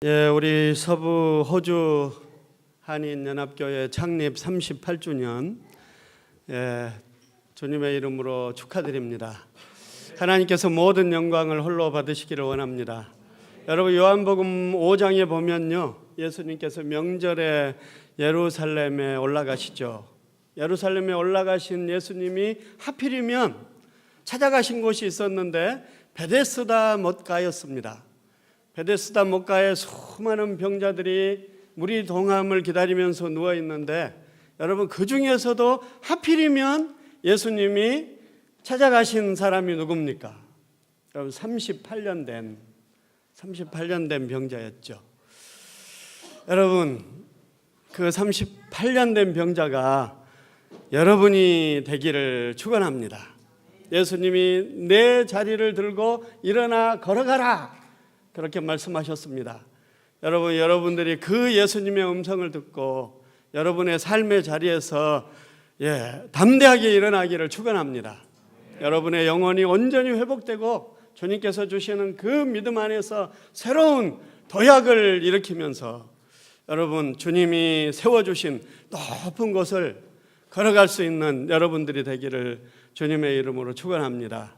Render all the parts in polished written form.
예, 우리 서부 호주 한인연합교회 창립 38주년 주님의 이름으로 축하드립니다. 하나님께서 모든 영광을 홀로 받으시기를 원합니다. 여러분, 요한복음 5장에 보면요, 예수님께서 명절에 예루살렘에 올라가시죠. 예루살렘에 올라가신 예수님이 하필이면 찾아가신 곳이 있었는데 베데스다 못가였습니다. 베데스다 못가에 수많은 병자들이 무리 동함을 기다리면서 누워 있는데, 여러분, 그 중에서도 하필이면 예수님이 찾아가신 사람이 누굽니까? 여러분, 38년 된 병자였죠. 여러분, 그 38년 된 병자가 여러분이 되기를 축원합니다. 예수님이 내 자리를 들고 일어나 걸어가라, 그렇게 말씀하셨습니다. 여러분, 여러분들이 그 예수님의 음성을 듣고 여러분의 삶의 자리에서 담대하게 일어나기를 축원합니다. 여러분의 영혼이 온전히 회복되고 주님께서 주시는 그 믿음 안에서 새로운 도약을 일으키면서 여러분, 주님이 세워주신 높은 곳을 걸어갈 수 있는 여러분들이 되기를 주님의 이름으로 축원합니다.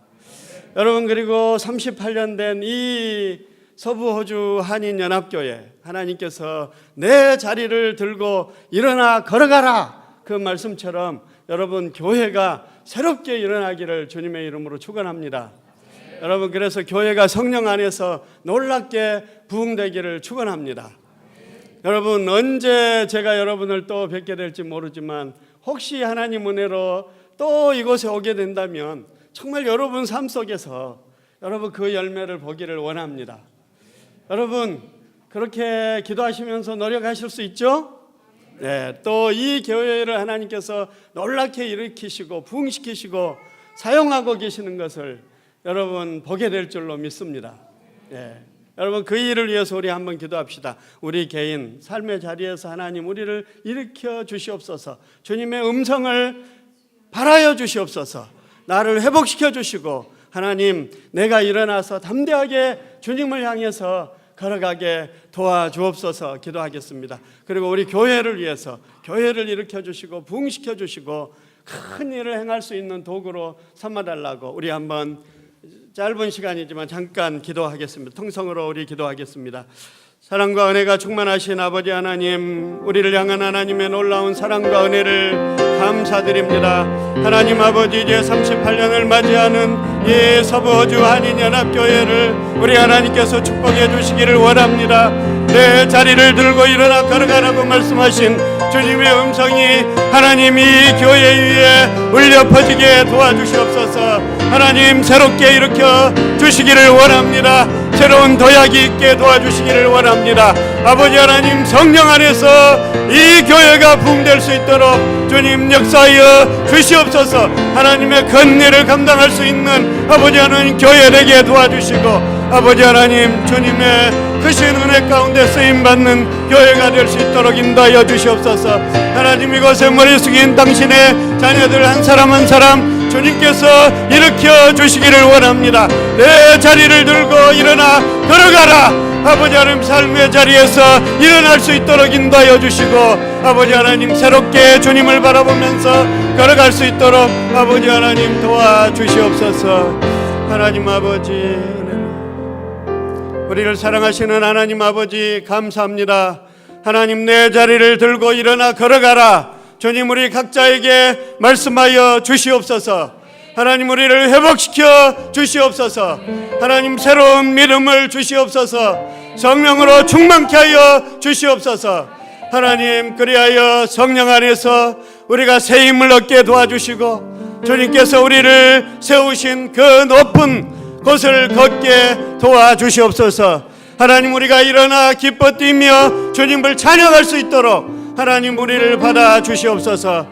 여러분, 그리고 38년 된 이 서부호주 한인연합교회, 하나님께서 내 자리를 들고 일어나 걸어가라, 그 말씀처럼 여러분, 교회가 새롭게 일어나기를 주님의 이름으로 축원합니다. 여러분, 그래서 교회가 성령 안에서 놀랍게 부흥되기를 축원합니다. 여러분, 언제 제가 여러분을 또 뵙게 될지 모르지만 혹시 하나님 은혜로 또 이곳에 오게 된다면 정말 여러분 삶 속에서 여러분 그 열매를 보기를 원합니다. 여러분, 그렇게 기도하시면서 노력하실 수 있죠? 네, 또 이 교회를 하나님께서 놀랍게 일으키시고 부흥시키시고 사용하고 계시는 것을 여러분 보게 될 줄로 믿습니다. 네, 여러분, 그 일을 위해서 우리 한번 기도합시다. 우리 개인 삶의 자리에서 하나님 우리를 일으켜 주시옵소서. 주님의 음성을 바라여 주시옵소서. 나를 회복시켜 주시고 하나님, 내가 일어나서 담대하게 주님을 향해서 걸어가게 도와주옵소서 기도하겠습니다. 그리고 우리 교회를 위해서 교회를 일으켜 주시고 부흥시켜 주시고 큰 일을 행할 수 있는 도구로 삼아달라고 우리 한번 짧은 시간이지만 잠깐 기도하겠습니다. 통성으로 우리 기도하겠습니다. 사랑과 은혜가 충만하신 아버지 하나님, 우리를 향한 하나님의 놀라운 사랑과 은혜를 감사드립니다. 하나님 아버지, 이제 38년을 맞이하는 이 서부호주 한인연합교회를 우리 하나님께서 축복해 주시기를 원합니다. 내 자리를 들고 일어나 걸어가라고 말씀하신 주님의 음성이 하나님 이 교회 위에 울려 퍼지게 도와주시옵소서. 하나님, 새롭게 일으켜 주시기를 원합니다. 새로운 도약이 있게 도와주시기를 원합니다. 아버지 하나님, 성령 안에서 이 교회가 부흥될 수 있도록 주님 역사하여 주시옵소서. 하나님의 큰 일을 감당할 수 있는 아버지 하나님 교회 되게 도와주시고, 아버지 하나님 주님의 크신 은혜 가운데 쓰임받는 교회가 될 수 있도록 인도하여 주시옵소서. 하나님, 이곳에 머리 숙인 당신의 자녀들 한 사람 한 사람 주님께서 일으켜 주시기를 원합니다. 내 자리를 들고 일어나 걸어가라. 아버지 하나님, 삶의 자리에서 일어날 수 있도록 인도하여 주시고, 아버지 하나님 새롭게 주님을 바라보면서 걸어갈 수 있도록 아버지 하나님 도와주시옵소서. 하나님 아버지, 우리를 사랑하시는 하나님 아버지, 감사합니다. 하나님, 내 자리를 들고 일어나 걸어가라. 주님, 우리 각자에게 말씀하여 주시옵소서. 하나님, 우리를 회복시켜 주시옵소서. 하나님, 새로운 믿음을 주시옵소서. 성령으로 충만케 하여 주시옵소서. 하나님, 그리하여 성령 안에서 우리가 새 힘을 얻게 도와주시고 주님께서 우리를 세우신 그 높은 곳을 걷게 도와주시옵소서. 하나님, 우리가 일어나 기뻐 뛰며 주님을 찬양할 수 있도록 하나님 우리를 받아주시옵소서.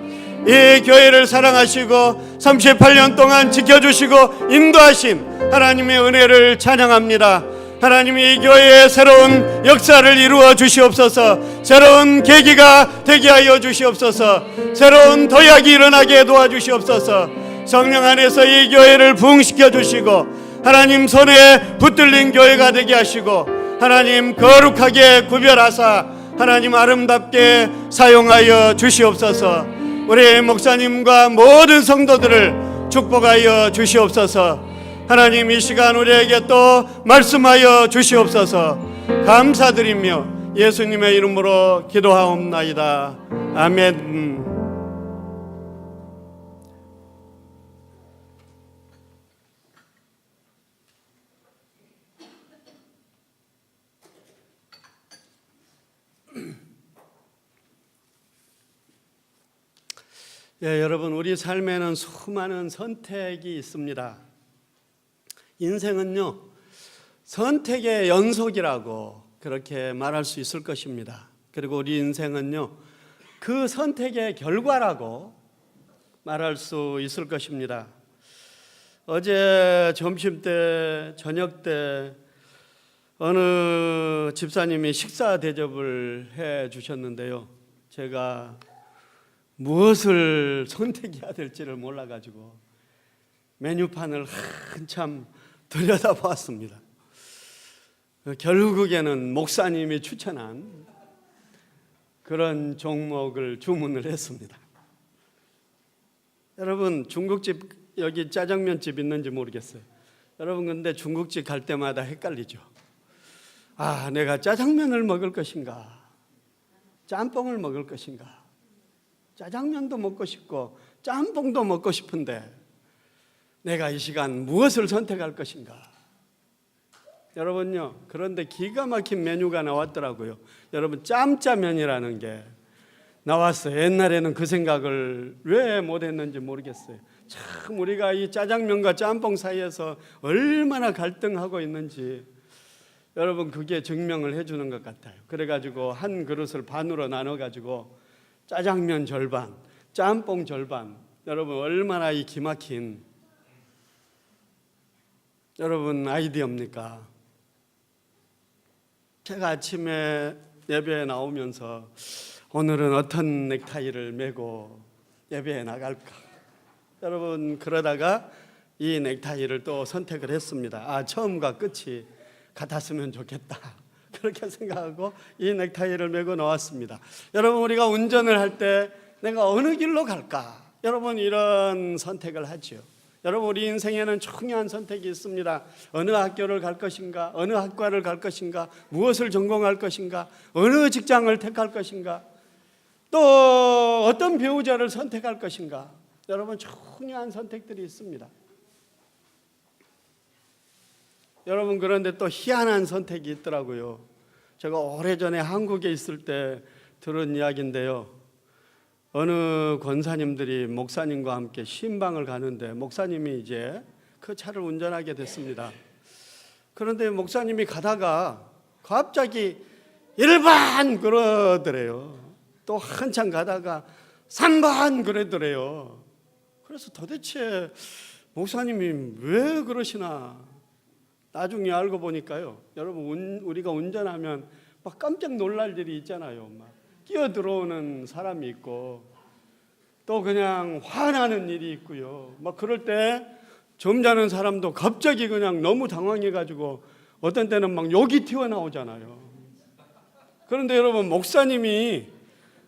이 교회를 사랑하시고 38년 동안 지켜주시고 인도하신 하나님의 은혜를 찬양합니다. 하나님, 이 교회에 새로운 역사를 이루어 주시옵소서. 새로운 계기가 되게 하여 주시옵소서. 새로운 도약이 일어나게 도와주시옵소서. 성령 안에서 이 교회를 부흥시켜 주시고 하나님 손에 붙들린 교회가 되게 하시고 하나님 거룩하게 구별하사 하나님 아름답게 사용하여 주시옵소서. 우리 목사님과 모든 성도들을 축복하여 주시옵소서. 하나님 이 시간 우리에게 또 말씀하여 주시옵소서. 감사드리며 예수님의 이름으로 기도하옵나이다. 아멘. 예, 여러분, 우리 삶에는 수많은 선택이 있습니다. 인생은요, 선택의 연속이라고 그렇게 말할 수 있을 것입니다. 그리고 우리 인생은요, 그 선택의 결과라고 말할 수 있을 것입니다. 어제 점심 때, 저녁 때 어느 집사님이 식사 대접을 해 주셨는데요. 제가 무엇을 선택해야 될지를 몰라가지고 메뉴판을 한참 들여다보았습니다. 결국에는 목사님이 추천한 그런 종목을 주문을 했습니다. 여러분, 중국집 여기 짜장면집 있는지 모르겠어요. 여러분, 근데 중국집 갈 때마다 헷갈리죠. 아, 내가 짜장면을 먹을 것인가, 짬뽕을 먹을 것인가. 짜장면도 먹고 싶고 짬뽕도 먹고 싶은데 내가 이 시간 무엇을 선택할 것인가. 여러분요, 그런데 기가 막힌 메뉴가 나왔더라고요. 여러분, 짬짜면이라는 게 나왔어요. 옛날에는 그 생각을 왜 못했는지 모르겠어요. 참 우리가 이 짜장면과 짬뽕 사이에서 얼마나 갈등하고 있는지 여러분, 그게 증명을 해주는 것 같아요. 그래가지고 한 그릇을 반으로 나눠가지고 짜장면 절반, 짬뽕 절반. 여러분, 얼마나 이 기막힌 여러분 아이디어입니까? 제가 아침에 예배에 나오면서 오늘은 어떤 넥타이를 메고 예배에 나갈까? 여러분, 그러다가 이 넥타이를 또 선택을 했습니다. 아, 처음과 끝이 같았으면 좋겠다. 그렇게 생각하고 이 넥타이를 메고 나왔습니다. 여러분, 우리가 운전을 할 때 내가 어느 길로 갈까? 여러분, 이런 선택을 하죠. 여러분, 우리 인생에는 중요한 선택이 있습니다. 어느 학교를 갈 것인가? 어느 학과를 갈 것인가? 무엇을 전공할 것인가? 어느 직장을 택할 것인가? 또 어떤 배우자를 선택할 것인가? 여러분, 중요한 선택들이 있습니다. 여러분, 그런데 또 희한한 선택이 있더라고요. 제가 오래전에 한국에 있을 때 들은 이야기인데요. 어느 권사님들이 목사님과 함께 신방을 가는데 목사님이 이제 그 차를 운전하게 됐습니다. 그런데 목사님이 가다가 갑자기 1번 그러더래요. 또 한참 가다가 3번 그러더래요. 그래서 도대체 목사님이 왜 그러시나 나중에 알고 보니까요. 여러분, 우리가 운전하면 막 깜짝 놀랄 일이 있잖아요. 막 끼어들어오는 사람이 있고 또 그냥 화나는 일이 있고요. 막 그럴 때 점잖은 사람도 갑자기 그냥 너무 당황해가지고 어떤 때는 막 욕이 튀어나오잖아요. 그런데 여러분, 목사님이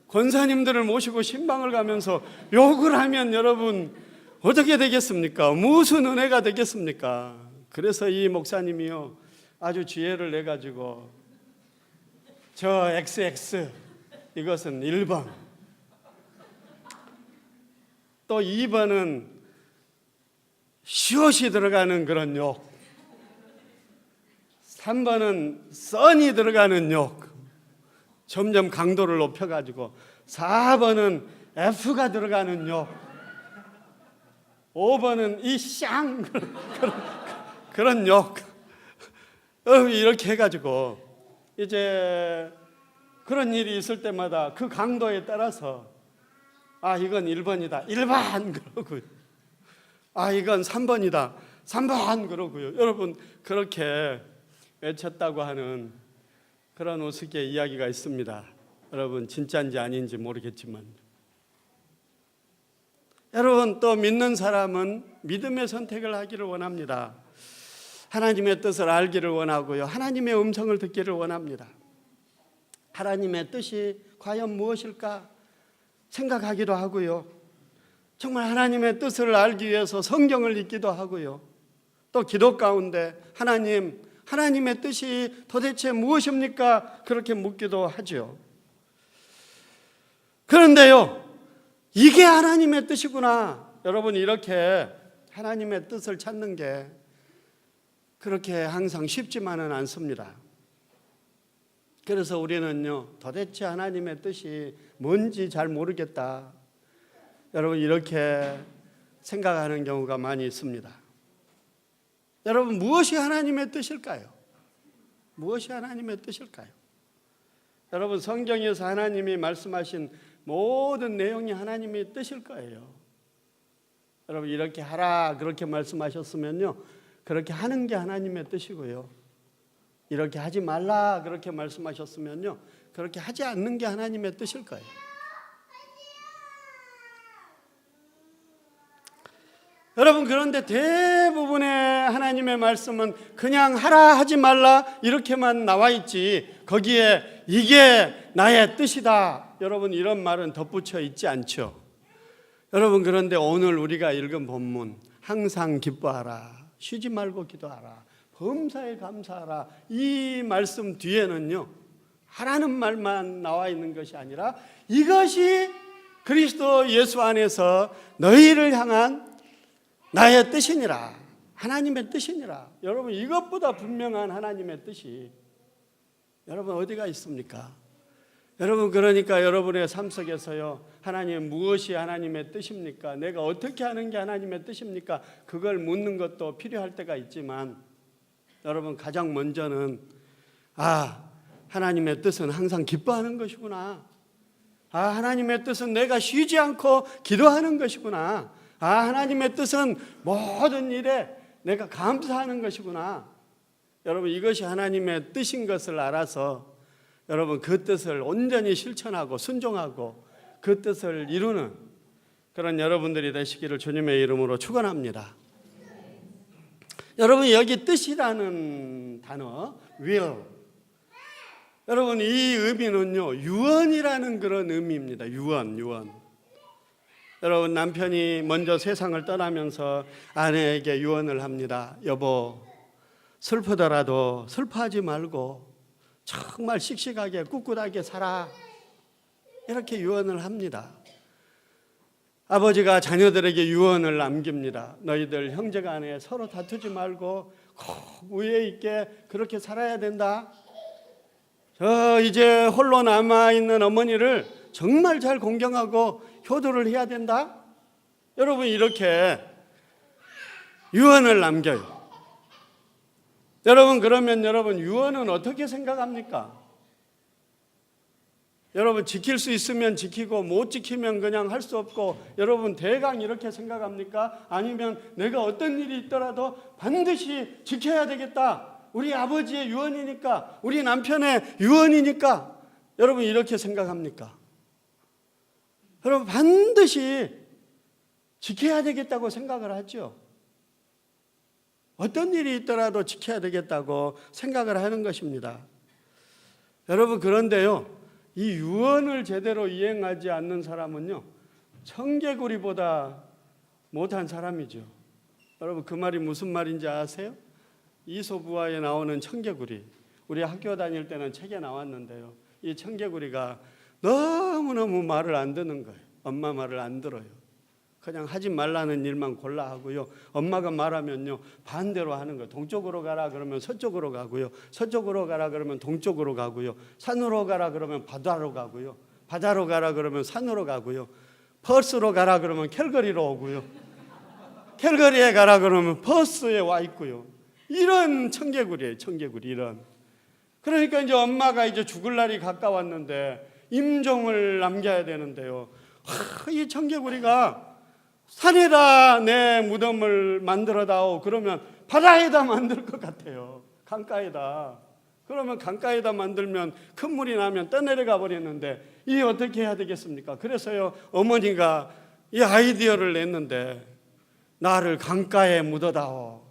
권사님들을 모시고 신방을 가면서 욕을 하면 여러분 어떻게 되겠습니까? 무슨 은혜가 되겠습니까? 그래서 이 목사님이요, 아주 지혜를 내가지고 저 XX 이것은 1번, 또 2번은 시옷이 들어가는 그런 욕, 3번은 썬이 들어가는 욕, 점점 강도를 높여가지고 4번은 F가 들어가는 욕, 5번은 이 쌍 그런 욕 이렇게 해가지고 이제 그런 일이 있을 때마다 그 강도에 따라서 아, 이건 1번이다 1번 그러고요. 아, 이건 3번이다 3번 그러고요. 여러분, 그렇게 외쳤다고 하는 그런 우스갯 이야기가 있습니다. 여러분, 진짜인지 아닌지 모르겠지만 여러분, 또 믿는 사람은 믿음의 선택을 하기를 원합니다. 하나님의 뜻을 알기를 원하고요. 하나님의 음성을 듣기를 원합니다. 하나님의 뜻이 과연 무엇일까 생각하기도 하고요. 정말 하나님의 뜻을 알기 위해서 성경을 읽기도 하고요. 또 기도 가운데 하나님의 뜻이 도대체 무엇입니까? 그렇게 묻기도 하죠. 그런데요, 이게 하나님의 뜻이구나. 여러분, 이렇게 하나님의 뜻을 찾는 게 그렇게 항상 쉽지만은 않습니다. 그래서 우리는요, 도대체 하나님의 뜻이 뭔지 잘 모르겠다. 여러분, 이렇게 생각하는 경우가 많이 있습니다. 여러분, 무엇이 하나님의 뜻일까요? 무엇이 하나님의 뜻일까요? 여러분, 성경에서 하나님이 말씀하신 모든 내용이 하나님의 뜻일 거예요. 여러분, 이렇게 하라 그렇게 말씀하셨으면요, 그렇게 하는 게 하나님의 뜻이고요. 이렇게 하지 말라 그렇게 말씀하셨으면요, 그렇게 하지 않는 게 하나님의 뜻일 거예요. 여러분, 그런데 대부분의 하나님의 말씀은 그냥 하라 하지 말라 이렇게만 나와 있지, 거기에 이게 나의 뜻이다, 여러분, 이런 말은 덧붙여 있지 않죠. 여러분, 그런데 오늘 우리가 읽은 본문, 항상 기뻐하라, 쉬지 말고 기도하라, 범사에 감사하라, 이 말씀 뒤에는요, 하라는 말만 나와 있는 것이 아니라 이것이 그리스도 예수 안에서 너희를 향한 나의 뜻이니라, 하나님의 뜻이니라. 여러분, 이것보다 분명한 하나님의 뜻이 여러분 어디가 있습니까? 여러분, 그러니까 여러분의 삶 속에서요, 하나님 무엇이 하나님의 뜻입니까? 내가 어떻게 하는 게 하나님의 뜻입니까? 그걸 묻는 것도 필요할 때가 있지만, 여러분, 가장 먼저는 하나님의 뜻은 항상 기뻐하는 것이구나. 하나님의 뜻은 내가 쉬지 않고 기도하는 것이구나. 하나님의 뜻은 모든 일에 내가 감사하는 것이구나. 여러분, 이것이 하나님의 뜻인 것을 알아서 여러분, 그 뜻을 온전히 실천하고 순종하고 그 뜻을 이루는 그런 여러분들이 되시기를 주님의 이름으로 축원합니다. 여러분, 여기 뜻이라는 단어 will, 여러분, 이 의미는요, 유언이라는 그런 의미입니다. 유언. 여러분, 남편이 먼저 세상을 떠나면서 아내에게 유언을 합니다. 여보, 슬프더라도 슬퍼하지 말고 정말 씩씩하게 꿋꿋하게 살아, 이렇게 유언을 합니다. 아버지가 자녀들에게 유언을 남깁니다. 너희들 형제간에 서로 다투지 말고 꼭 우애 있게 그렇게 살아야 된다. 이제 홀로 남아있는 어머니를 정말 잘 공경하고 효도를 해야 된다. 여러분, 이렇게 유언을 남겨요. 여러분, 그러면 여러분, 유언은 어떻게 생각합니까? 여러분, 지킬 수 있으면 지키고 못 지키면 그냥 할 수 없고, 여러분, 대강 이렇게 생각합니까? 아니면 내가 어떤 일이 있더라도 반드시 지켜야 되겠다, 우리 아버지의 유언이니까, 우리 남편의 유언이니까, 여러분, 이렇게 생각합니까? 여러분, 반드시 지켜야 되겠다고 생각을 하죠. 어떤 일이 있더라도 지켜야 되겠다고 생각을 하는 것입니다. 여러분, 그런데요, 이 유언을 제대로 이행하지 않는 사람은요, 청개구리보다 못한 사람이죠. 여러분, 그 말이 무슨 말인지 아세요? 이솝우화에 나오는 청개구리, 우리 학교 다닐 때는 책에 나왔는데요, 이 청개구리가 너무너무 말을 안 듣는 거예요. 엄마 말을 안 들어요. 그냥 하지 말라는 일만 골라 하고요, 엄마가 말하면요 반대로 하는 거예요. 동쪽으로 가라 그러면 서쪽으로 가고요, 서쪽으로 가라 그러면 동쪽으로 가고요, 산으로 가라 그러면 바다로 가고요, 바다로 가라 그러면 산으로 가고요, 퍼스로 가라 그러면 캘거리로 오고요, 캘거리에 가라 그러면 퍼스에 와 있고요. 이런 청개구리예요, 청개구리. 이런. 그러니까 이제 엄마가 이제 죽을 날이 가까웠는데 임종을 남겨야 되는데요, 이 청개구리가 산에다 내 무덤을 만들어다오 그러면 바다에다 만들 것 같아요. 강가에다. 그러면 강가에다 만들면 큰 물이 나면 떠내려가 버렸는데 이 어떻게 해야 되겠습니까? 그래서요, 어머니가 이 아이디어를 냈는데 나를 강가에 묻어다오.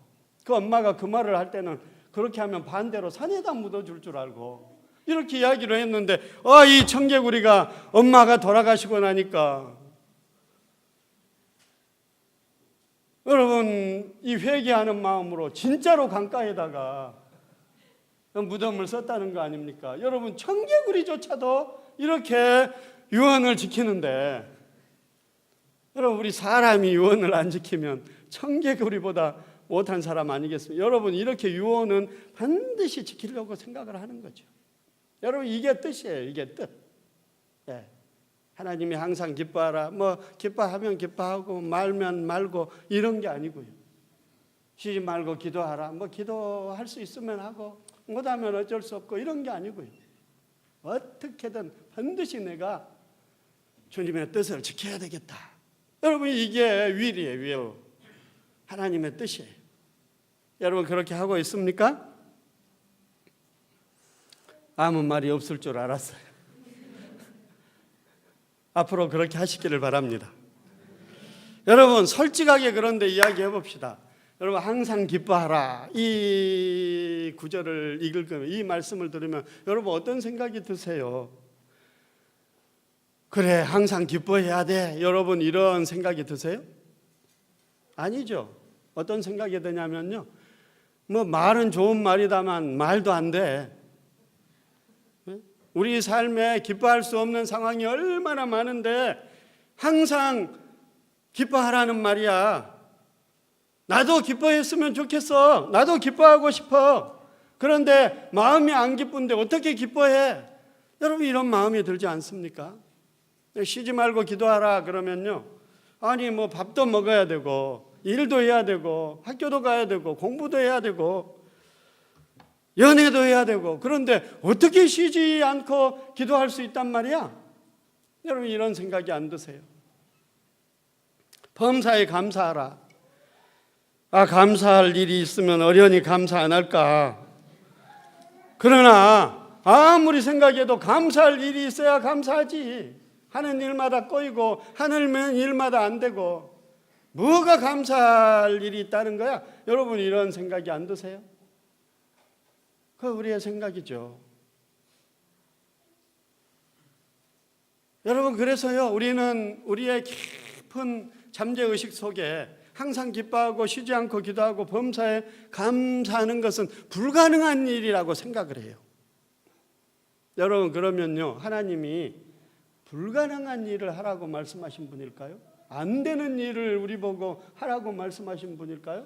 그 엄마가 그 말을 할 때는 그렇게 하면 반대로 산에다 묻어줄 줄 알고 이렇게 이야기를 했는데 이 청개구리가 엄마가 돌아가시고 나니까 여러분 이 회개하는 마음으로 진짜로 강가에다가 무덤을 썼다는 거 아닙니까? 여러분 청개구리조차도 이렇게 유언을 지키는데 여러분 우리 사람이 유언을 안 지키면 청개구리보다 못한 사람 아니겠습니까? 여러분 이렇게 유언은 반드시 지키려고 생각을 하는 거죠. 여러분 이게 뜻이에요. 이게 뜻. 네. 하나님이 항상 기뻐하라. 기뻐하면 기뻐하고 말면 말고 이런 게 아니고요. 쉬지 말고 기도하라. 기도할 수 있으면 하고 못하면 어쩔 수 없고 이런 게 아니고요. 어떻게든 반드시 내가 주님의 뜻을 지켜야 되겠다. 여러분 이게 윌이에요. 윌. 하나님의 뜻이에요. 여러분 그렇게 하고 있습니까? 아무 말이 없을 줄 알았어요. 앞으로 그렇게 하시기를 바랍니다. 여러분 솔직하게 그런데 이야기해 봅시다. 여러분 항상 기뻐하라 이 구절을 읽으면 이 말씀을 들으면 여러분 어떤 생각이 드세요? 그래 항상 기뻐해야 돼 여러분 이런 생각이 드세요? 아니죠. 어떤 생각이 드냐면요 말은 좋은 말이다만 말도 안 돼. 우리 삶에 기뻐할 수 없는 상황이 얼마나 많은데 항상 기뻐하라는 말이야. 나도 기뻐했으면 좋겠어. 나도 기뻐하고 싶어. 그런데 마음이 안 기쁜데 어떻게 기뻐해? 여러분 이런 마음이 들지 않습니까? 쉬지 말고 기도하라 그러면요 아니 밥도 먹어야 되고 일도 해야 되고 학교도 가야 되고 공부도 해야 되고 연애도 해야 되고 그런데 어떻게 쉬지 않고 기도할 수 있단 말이야? 여러분 이런 생각이 안 드세요? 범사에 감사하라. 감사할 일이 있으면 어련히 감사 안 할까? 그러나 아무리 생각해도 감사할 일이 있어야 감사하지. 하는 일마다 꼬이고 하는 일마다 안 되고 뭐가 감사할 일이 있다는 거야? 여러분 이런 생각이 안 드세요? 그거 우리의 생각이죠. 여러분 그래서요 우리는 우리의 깊은 잠재의식 속에 항상 기뻐하고 쉬지 않고 기도하고 범사에 감사하는 것은 불가능한 일이라고 생각을 해요. 여러분 그러면요 하나님이 불가능한 일을 하라고 말씀하신 분일까요? 안 되는 일을 우리 보고 하라고 말씀하신 분일까요?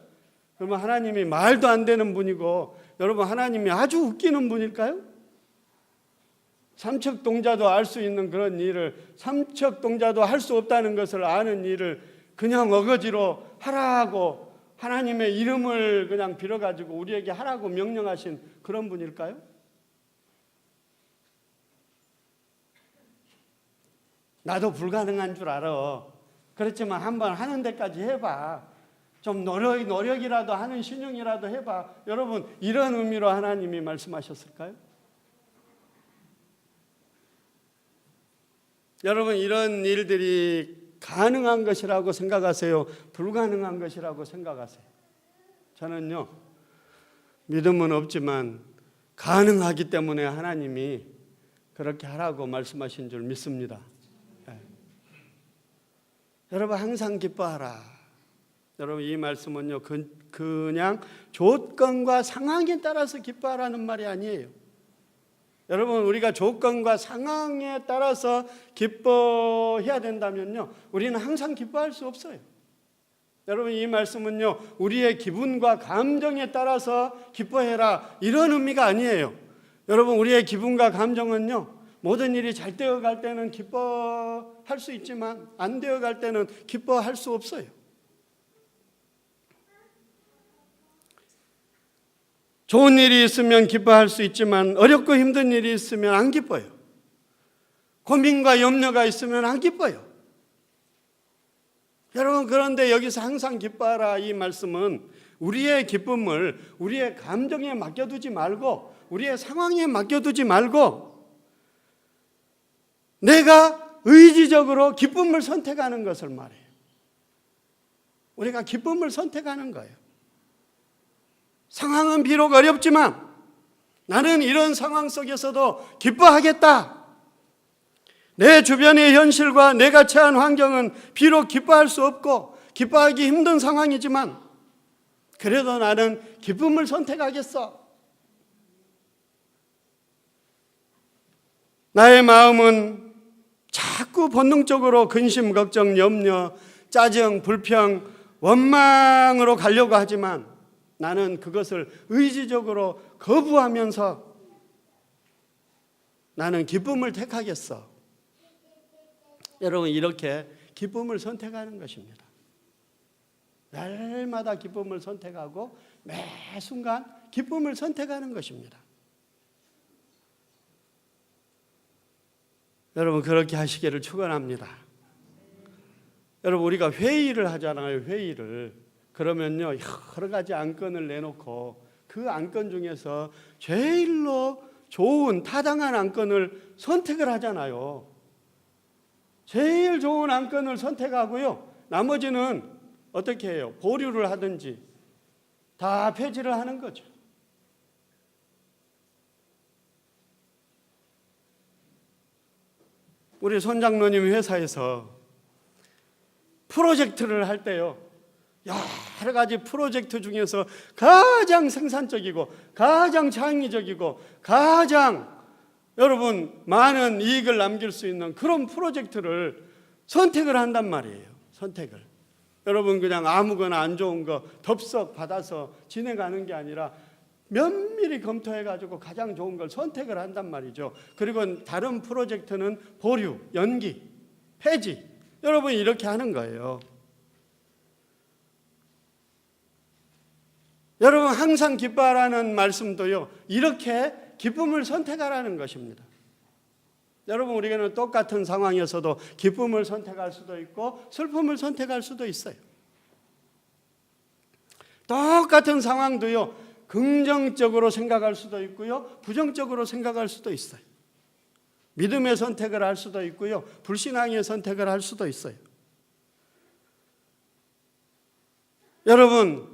그러면 하나님이 말도 안 되는 분이고 여러분 하나님이 아주 웃기는 분일까요? 삼척동자도 알 수 있는 그런 일을 삼척동자도 할 수 없다는 것을 아는 일을 그냥 어거지로 하라고 하나님의 이름을 그냥 빌어가지고 우리에게 하라고 명령하신 그런 분일까요? 나도 불가능한 줄 알아. 그렇지만 한번 하는 데까지 해봐. 좀 노력이라도 하는 신용이라도 해봐. 여러분 이런 의미로 하나님이 말씀하셨을까요? 여러분 이런 일들이 가능한 것이라고 생각하세요? 불가능한 것이라고 생각하세요? 저는요 믿음은 없지만 가능하기 때문에 하나님이 그렇게 하라고 말씀하신 줄 믿습니다. 여러분 항상 기뻐하라. 여러분 이 말씀은요 그냥 조건과 상황에 따라서 기뻐하라는 말이 아니에요. 여러분 우리가 조건과 상황에 따라서 기뻐해야 된다면요 우리는 항상 기뻐할 수 없어요. 여러분 이 말씀은요 우리의 기분과 감정에 따라서 기뻐해라 이런 의미가 아니에요. 여러분 우리의 기분과 감정은요 모든 일이 잘 되어갈 때는 기뻐할 수 있지만 안 되어갈 때는 기뻐할 수 없어요. 좋은 일이 있으면 기뻐할 수 있지만 어렵고 힘든 일이 있으면 안 기뻐요. 고민과 염려가 있으면 안 기뻐요. 여러분 그런데 여기서 항상 기뻐하라 이 말씀은 우리의 기쁨을 우리의 감정에 맡겨두지 말고 우리의 상황에 맡겨두지 말고 내가 의지적으로 기쁨을 선택하는 것을 말해요. 우리가 기쁨을 선택하는 거예요. 상황은 비록 어렵지만 나는 이런 상황 속에서도 기뻐하겠다. 내 주변의 현실과 내가 처한 환경은 비록 기뻐할 수 없고 기뻐하기 힘든 상황이지만 그래도 나는 기쁨을 선택하겠어. 나의 마음은 자꾸 본능적으로 근심, 걱정, 염려, 짜증, 불평, 원망으로 가려고 하지만 나는 그것을 의지적으로 거부하면서 나는 기쁨을 택하겠어. 여러분, 이렇게 기쁨을 선택하는 것입니다. 날마다 기쁨을 선택하고 매 순간 기쁨을 선택하는 것입니다. 여러분, 그렇게 하시기를 축원합니다. 여러분, 우리가 회의를 하잖아요. 회의를. 그러면요, 여러 가지 안건을 내놓고 그 안건 중에서 제일로 좋은 타당한 안건을 선택을 하잖아요. 제일 좋은 안건을 선택하고요, 나머지는 어떻게 해요? 보류를 하든지 다 폐지를 하는 거죠. 우리 손장로님 회사에서 프로젝트를 할 때요, 여러 가지 프로젝트 중에서 가장 생산적이고 가장 창의적이고 가장 여러분 많은 이익을 남길 수 있는 그런 프로젝트를 선택을 한단 말이에요. 선택을. 여러분, 그냥 아무거나 안 좋은 거 덥석 받아서 진행하는 게 아니라 면밀히 검토해가지고 가장 좋은 걸 선택을 한단 말이죠. 그리고 다른 프로젝트는 보류, 연기, 폐지. 여러분, 이렇게 하는 거예요. 여러분, 항상 기뻐하라는 말씀도요, 이렇게 기쁨을 선택하라는 것입니다. 여러분, 우리는 똑같은 상황에서도 기쁨을 선택할 수도 있고 슬픔을 선택할 수도 있어요. 똑같은 상황도요, 긍정적으로 생각할 수도 있고요, 부정적으로 생각할 수도 있어요. 믿음의 선택을 할 수도 있고요, 불신앙의 선택을 할 수도 있어요. 여러분,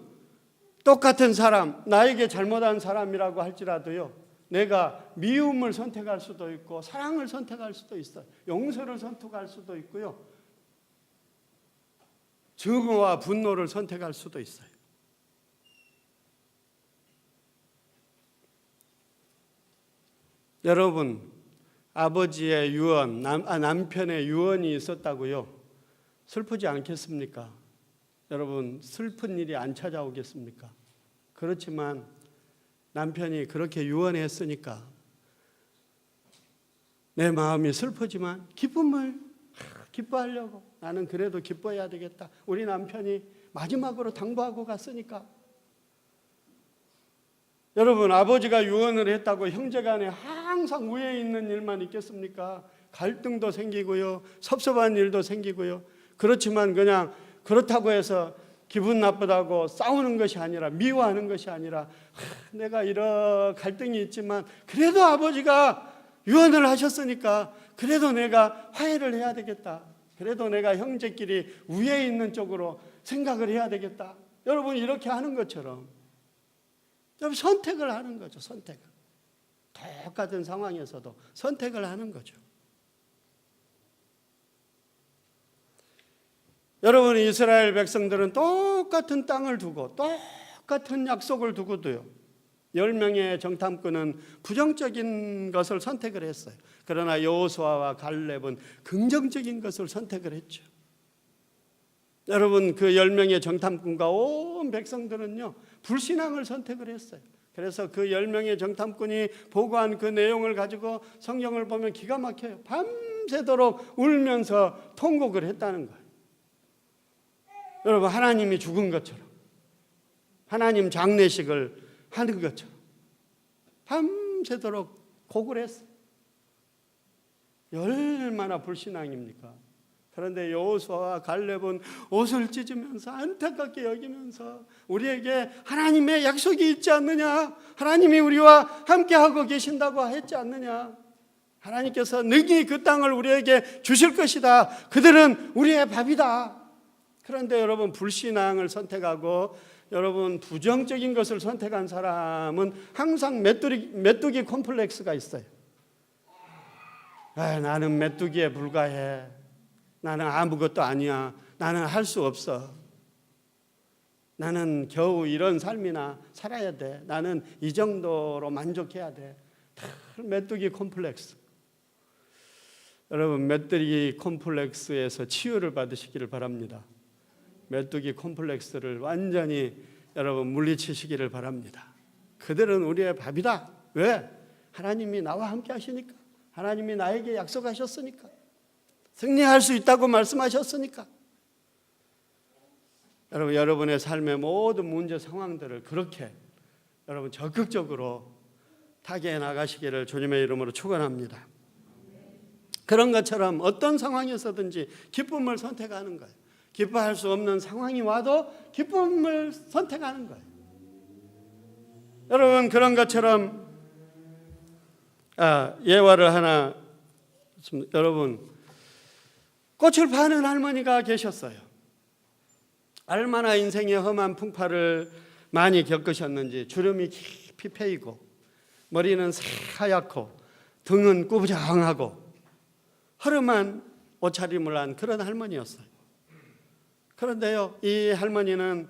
똑같은 사람, 나에게 잘못한 사람이라고 할지라도요, 내가 미움을 선택할 수도 있고 사랑을 선택할 수도 있어요. 용서를 선택할 수도 있고요, 증오와 분노를 선택할 수도 있어요. 여러분, 아버지의 유언, 남편의 유언이 있었다고요, 슬프지 않겠습니까? 여러분, 슬픈 일이 안 찾아오겠습니까? 그렇지만 남편이 그렇게 유언했으니까 내 마음이 슬프지만 기뻐하려고 나는 그래도 기뻐해야 되겠다. 우리 남편이 마지막으로 당부하고 갔으니까. 여러분, 아버지가 유언을 했다고 형제간에 항상 우애 있는 일만 있겠습니까? 갈등도 생기고요, 섭섭한 일도 생기고요. 그렇지만 그냥 그렇다고 해서 기분 나쁘다고 싸우는 것이 아니라, 미워하는 것이 아니라, 내가 이런 갈등이 있지만 그래도 아버지가 유언을 하셨으니까 그래도 내가 화해를 해야 되겠다. 그래도 내가 형제끼리 우애 있는 쪽으로 생각을 해야 되겠다. 여러분, 이렇게 하는 것처럼 선택을 하는 거죠. 선택을. 똑같은 상황에서도 선택을 하는 거죠. 여러분, 이스라엘 백성들은 똑같은 땅을 두고 똑같은 약속을 두고도요, 10명의 정탐꾼은 부정적인 것을 선택을 했어요. 그러나 여호수아와 갈렙은 긍정적인 것을 선택을 했죠. 여러분, 그 10명의 정탐꾼과 온 백성들은요, 불신앙을 선택을 했어요. 그래서 그 10명의 정탐꾼이 보고한 그 내용을 가지고 성경을 보면 기가 막혀요. 밤새도록 울면서 통곡을 했다는 거예요. 여러분, 하나님이 죽은 것처럼, 하나님 장례식을 하는 것처럼 밤새도록 곡을 했어요. 얼마나 불신앙입니까? 그런데 여호수아와 갈렙은 옷을 찢으면서 안타깝게 여기면서 우리에게 하나님의 약속이 있지 않느냐, 하나님이 우리와 함께하고 계신다고 했지 않느냐, 하나님께서 능히 그 땅을 우리에게 주실 것이다, 그들은 우리의 밥이다, 그런데 여러분 불신앙을 선택하고 여러분 부정적인 것을 선택한 사람은 항상 메뚜기 콤플렉스가 있어요. 나는 메뚜기에 불과해. 나는 아무것도 아니야. 나는 할 수 없어. 나는 겨우 이런 삶이나 살아야 돼. 나는 이 정도로 만족해야 돼. 다 메뚜기 콤플렉스. 여러분 메뚜기 콤플렉스에서 치유를 받으시기를 바랍니다. 메뚜기 콤플렉스를 완전히 여러분 물리치시기를 바랍니다. 그들은 우리의 밥이다. 왜? 하나님이 나와 함께 하시니까. 하나님이 나에게 약속하셨으니까. 승리할 수 있다고 말씀하셨으니까. 여러분, 여러분의 삶의 모든 문제 상황들을 그렇게 여러분 적극적으로 타개해 나가시기를 주님의 이름으로 축원합니다. 그런 것처럼 어떤 상황에서든지 기쁨을 선택하는 거예요. 기뻐할 수 없는 상황이 와도 기쁨을 선택하는 거예요. 여러분 그런 것처럼 예화를 하나 여러분 꽃을 파는 할머니가 계셨어요. 얼마나 인생의 험한 풍파를 많이 겪으셨는지 주름이 깊이 패이고 머리는 새하얗고 등은 꾸부정하고 허름한 옷차림을 한 그런 할머니였어요. 그런데요, 이 할머니는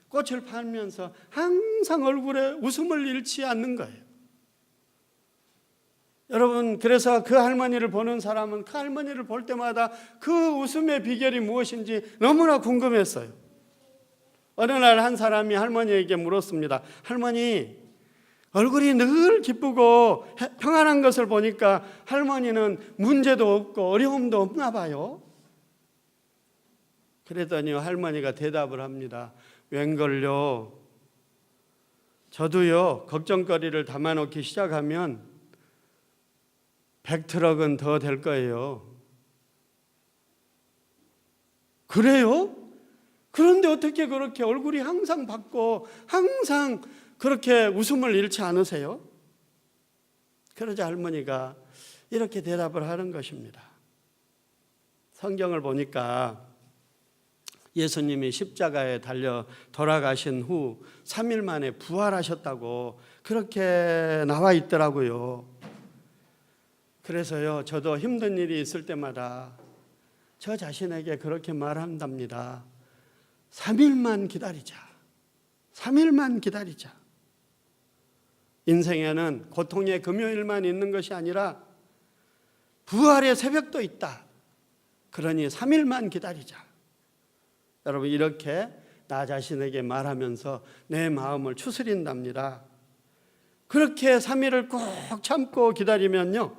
꽃을 팔면서 항상 얼굴에 웃음을 잃지 않는 거예요. 여러분, 그래서 그 할머니를 보는 사람은 그 할머니를 볼 때마다 그 웃음의 비결이 무엇인지 너무나 궁금했어요. 어느 날 한 사람이 할머니에게 물었습니다. 할머니, 얼굴이 늘 기쁘고 평안한 것을 보니까 할머니는 문제도 없고 어려움도 없나 봐요. 그랬더니 할머니가 대답을 합니다. 웬걸요? 저도요, 걱정거리를 담아놓기 시작하면 100트럭은 더 될 거예요. 그래요? 그런데 어떻게 그렇게 얼굴이 항상 밝고 항상 그렇게 웃음을 잃지 않으세요? 그러자 할머니가 이렇게 대답을 하는 것입니다. 성경을 보니까 예수님이 십자가에 달려 돌아가신 후 3일 만에 부활하셨다고 그렇게 나와 있더라고요. 그래서요, 저도 힘든 일이 있을 때마다 저 자신에게 그렇게 말한답니다. 3일만 기다리자. 3일만 기다리자. 인생에는 고통의 금요일만 있는 것이 아니라 부활의 새벽도 있다. 그러니 3일만 기다리자. 여러분, 이렇게 나 자신에게 말하면서 내 마음을 추스린답니다. 그렇게 3일을 꼭 참고 기다리면요,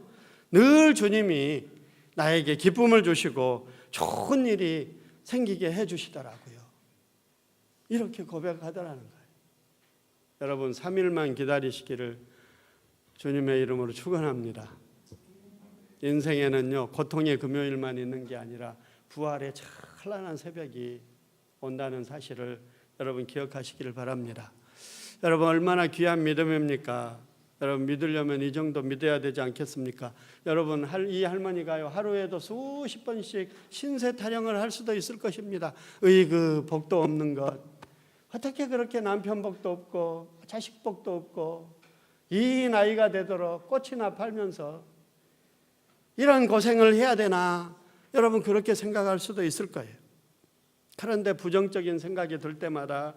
늘 주님이 나에게 기쁨을 주시고 좋은 일이 생기게 해주시더라고요. 이렇게 고백하더라는 거예요. 여러분 3일만 기다리시기를 주님의 이름으로 축원합니다. 인생에는요, 고통의 금요일만 있는 게 아니라 부활의 찬란한 새벽이 온다는 사실을 여러분 기억하시기를 바랍니다. 여러분 얼마나 귀한 믿음입니까? 여러분 믿으려면 이 정도 믿어야 되지 않겠습니까? 여러분 이 할머니가요, 하루에도 수십 번씩 신세 타령을 할 수도 있을 것입니다. 그 복도 없는 것, 어떻게 그렇게 남편 복도 없고 자식 복도 없고 이 나이가 되도록 꽃이나 팔면서 이런 고생을 해야 되나? 여러분 그렇게 생각할 수도 있을 거예요. 그런데 부정적인 생각이 들 때마다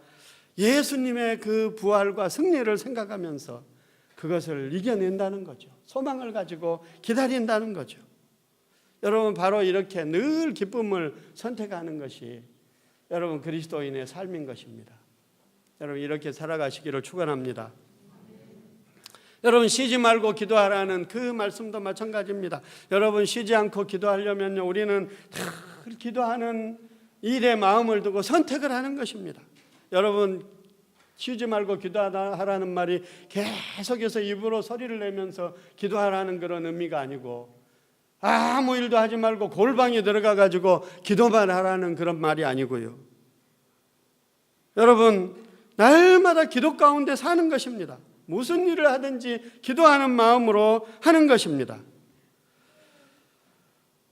예수님의 그 부활과 승리를 생각하면서 그것을 이겨낸다는 거죠. 소망을 가지고 기다린다는 거죠. 여러분 바로 이렇게 늘 기쁨을 선택하는 것이 여러분 그리스도인의 삶인 것입니다. 여러분 이렇게 살아가시기를 축원합니다. 여러분 쉬지 말고 기도하라는 그 말씀도 마찬가지입니다. 여러분 쉬지 않고 기도하려면요, 우리는 늘 기도하는 일에 마음을 두고 선택을 하는 것입니다. 여러분 쉬지 말고 기도하라는 말이 계속해서 입으로 소리를 내면서 기도하라는 그런 의미가 아니고 아무 일도 하지 말고 골방에 들어가 가지고 기도만 하라는 그런 말이 아니고요. 여러분 날마다 기도 가운데 사는 것입니다. 무슨 일을 하든지 기도하는 마음으로 하는 것입니다.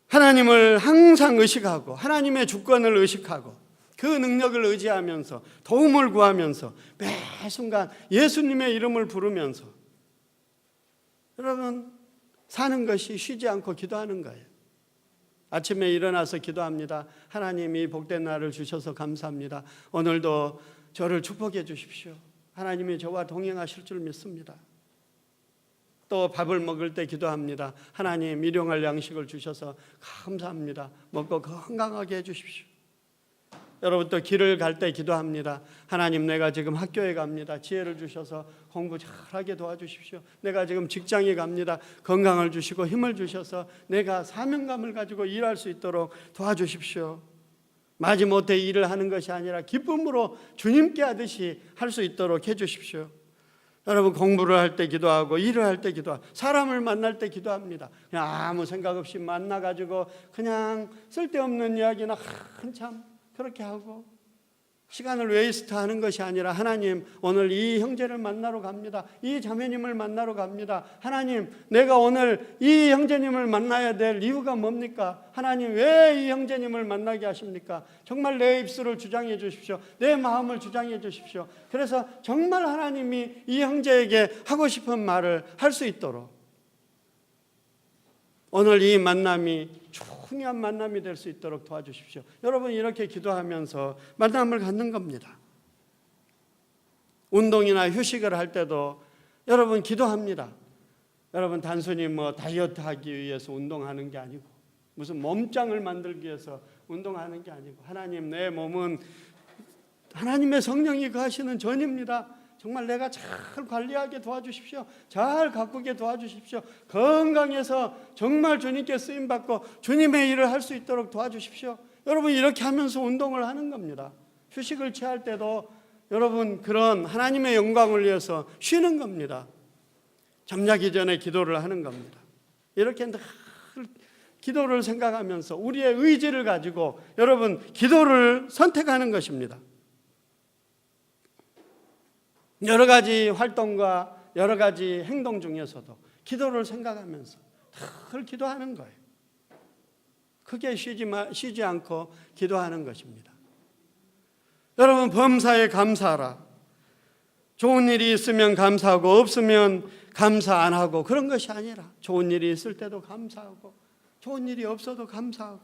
하나님을 항상 의식하고 하나님의 주권을 의식하고 그 능력을 의지하면서 도움을 구하면서 매 순간 예수님의 이름을 부르면서 여러분 사는 것이 쉬지 않고 기도하는 거예요. 아침에 일어나서 기도합니다. 하나님 이 복된 날을 주셔서 감사합니다. 오늘도 저를 축복해 주십시오. 하나님이 저와 동행하실 줄 믿습니다. 또 밥을 먹을 때 기도합니다. 하나님 일용할 양식을 주셔서 감사합니다. 먹고 건강하게 해 주십시오. 여러분 또 길을 갈 때 기도합니다. 하나님 내가 지금 학교에 갑니다. 지혜를 주셔서 공부 잘하게 도와주십시오. 내가 지금 직장에 갑니다. 건강을 주시고 힘을 주셔서 내가 사명감을 가지고 일할 수 있도록 도와주십시오. 마지못해 일을 하는 것이 아니라 기쁨으로 주님께 하듯이 할 수 있도록 해주십시오. 여러분 공부를 할 때 기도하고 일을 할 때 기도하고 사람을 만날 때 기도합니다. 그냥 아무 생각 없이 만나가지고 그냥 쓸데없는 이야기나 한참 그렇게 하고 시간을 웨이스트하는 것이 아니라 하나님 오늘 이 형제를 만나러 갑니다. 이 자매님을 만나러 갑니다. 하나님 내가 오늘 이 형제님을 만나야 될 이유가 뭡니까? 하나님 왜 이 형제님을 만나게 하십니까? 정말 내 입술을 주장해 주십시오. 내 마음을 주장해 주십시오. 그래서 정말 하나님이 이 형제에게 하고 싶은 말을 할 수 있도록 오늘 이 만남이 중요한 만남이 될 수 있도록 도와주십시오. 여러분 이렇게 기도하면서 만남을 갖는 겁니다. 운동이나 휴식을 할 때도 여러분 기도합니다. 여러분 단순히 다이어트 하기 위해서 운동하는 게 아니고 무슨 몸짱을 만들기 위해서 운동하는 게 아니고 하나님 내 몸은 하나님의 성령이 거하시는 전입니다. 정말 내가 잘 관리하게 도와주십시오. 잘 가꾸게 도와주십시오. 건강해서 정말 주님께 쓰임받고 주님의 일을 할 수 있도록 도와주십시오. 여러분 이렇게 하면서 운동을 하는 겁니다. 휴식을 취할 때도 여러분 그런 하나님의 영광을 위해서 쉬는 겁니다. 잠자기 전에 기도를 하는 겁니다. 이렇게 늘 기도를 생각하면서 우리의 의지를 가지고 여러분 기도를 선택하는 것입니다. 여러 가지 활동과 여러 가지 행동 중에서도 기도를 생각하면서 늘 기도하는 거예요. 크게 쉬지 않고 기도하는 것입니다. 여러분 범사에 감사하라. 좋은 일이 있으면 감사하고 없으면 감사 안 하고 그런 것이 아니라 좋은 일이 있을 때도 감사하고 좋은 일이 없어도 감사하고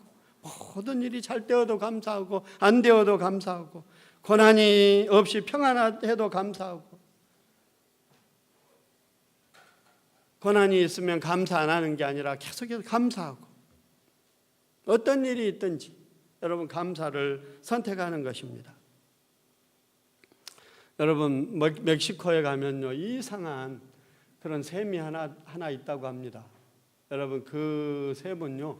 모든 일이 잘 되어도 감사하고 안 되어도 감사하고 고난이 없이 평안해도 감사하고 고난이 있으면 감사 안 하는 게 아니라 계속해서 감사하고 어떤 일이 있든지 여러분 감사를 선택하는 것입니다. 여러분 멕시코에 가면요 이상한 그런 샘이 하나 있다고 합니다. 여러분 그 샘은요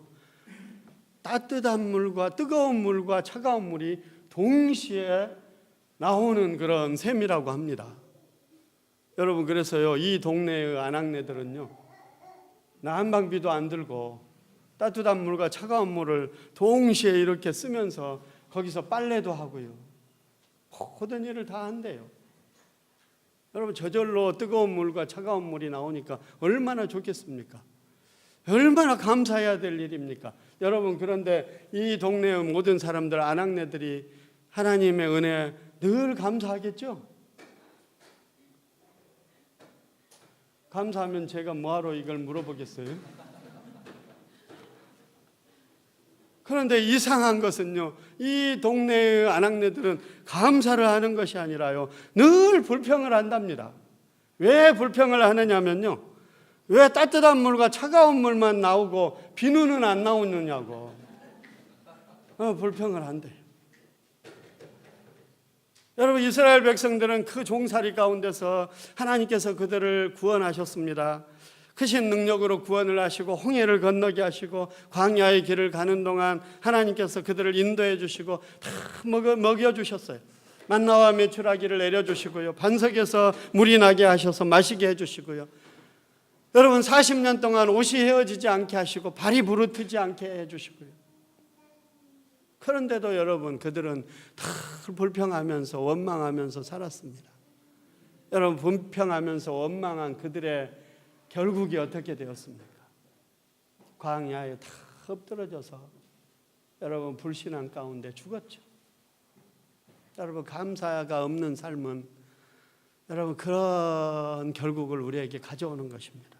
따뜻한 물과 뜨거운 물과 차가운 물이 동시에 나오는 그런 샘이라고 합니다. 여러분 그래서요 이 동네의 아낙네들은요 난방비도 안 들고 따뜻한 물과 차가운 물을 동시에 이렇게 쓰면서 거기서 빨래도 하고요 모든 일을 다 한대요. 여러분 저절로 뜨거운 물과 차가운 물이 나오니까 얼마나 좋겠습니까? 얼마나 감사해야 될 일입니까? 여러분 그런데 이 동네의 모든 사람들 아낙네들이 하나님의 은혜에 늘 감사하겠죠? 감사하면 제가 뭐하러 이걸 물어보겠어요? 그런데 이상한 것은요 이 동네의 아낙네들은 감사를 하는 것이 아니라요 늘 불평을 한답니다. 왜 불평을 하느냐면요 왜 따뜻한 물과 차가운 물만 나오고 비누는 안 나오느냐고 불평을 한대요. 여러분 이스라엘 백성들은 그 종살이 가운데서 하나님께서 그들을 구원하셨습니다. 크신 능력으로 구원을 하시고 홍해를 건너게 하시고 광야의 길을 가는 동안 하나님께서 그들을 인도해 주시고 다 먹여주셨어요. 만나와 메추라기를 내려주시고요 반석에서 물이 나게 하셔서 마시게 해주시고요 여러분 40년 동안 옷이 헤어지지 않게 하시고 발이 부르트지 않게 해주시고요 그런데도 여러분 그들은 다 불평하면서 원망하면서 살았습니다. 여러분 불평하면서 원망한 그들의 결국이 어떻게 되었습니까? 광야에 다 엎드러져서 여러분 불신앙 가운데 죽었죠. 여러분, 감사가 없는 삶은 여러분 그런 결국을 우리에게 가져오는 것입니다.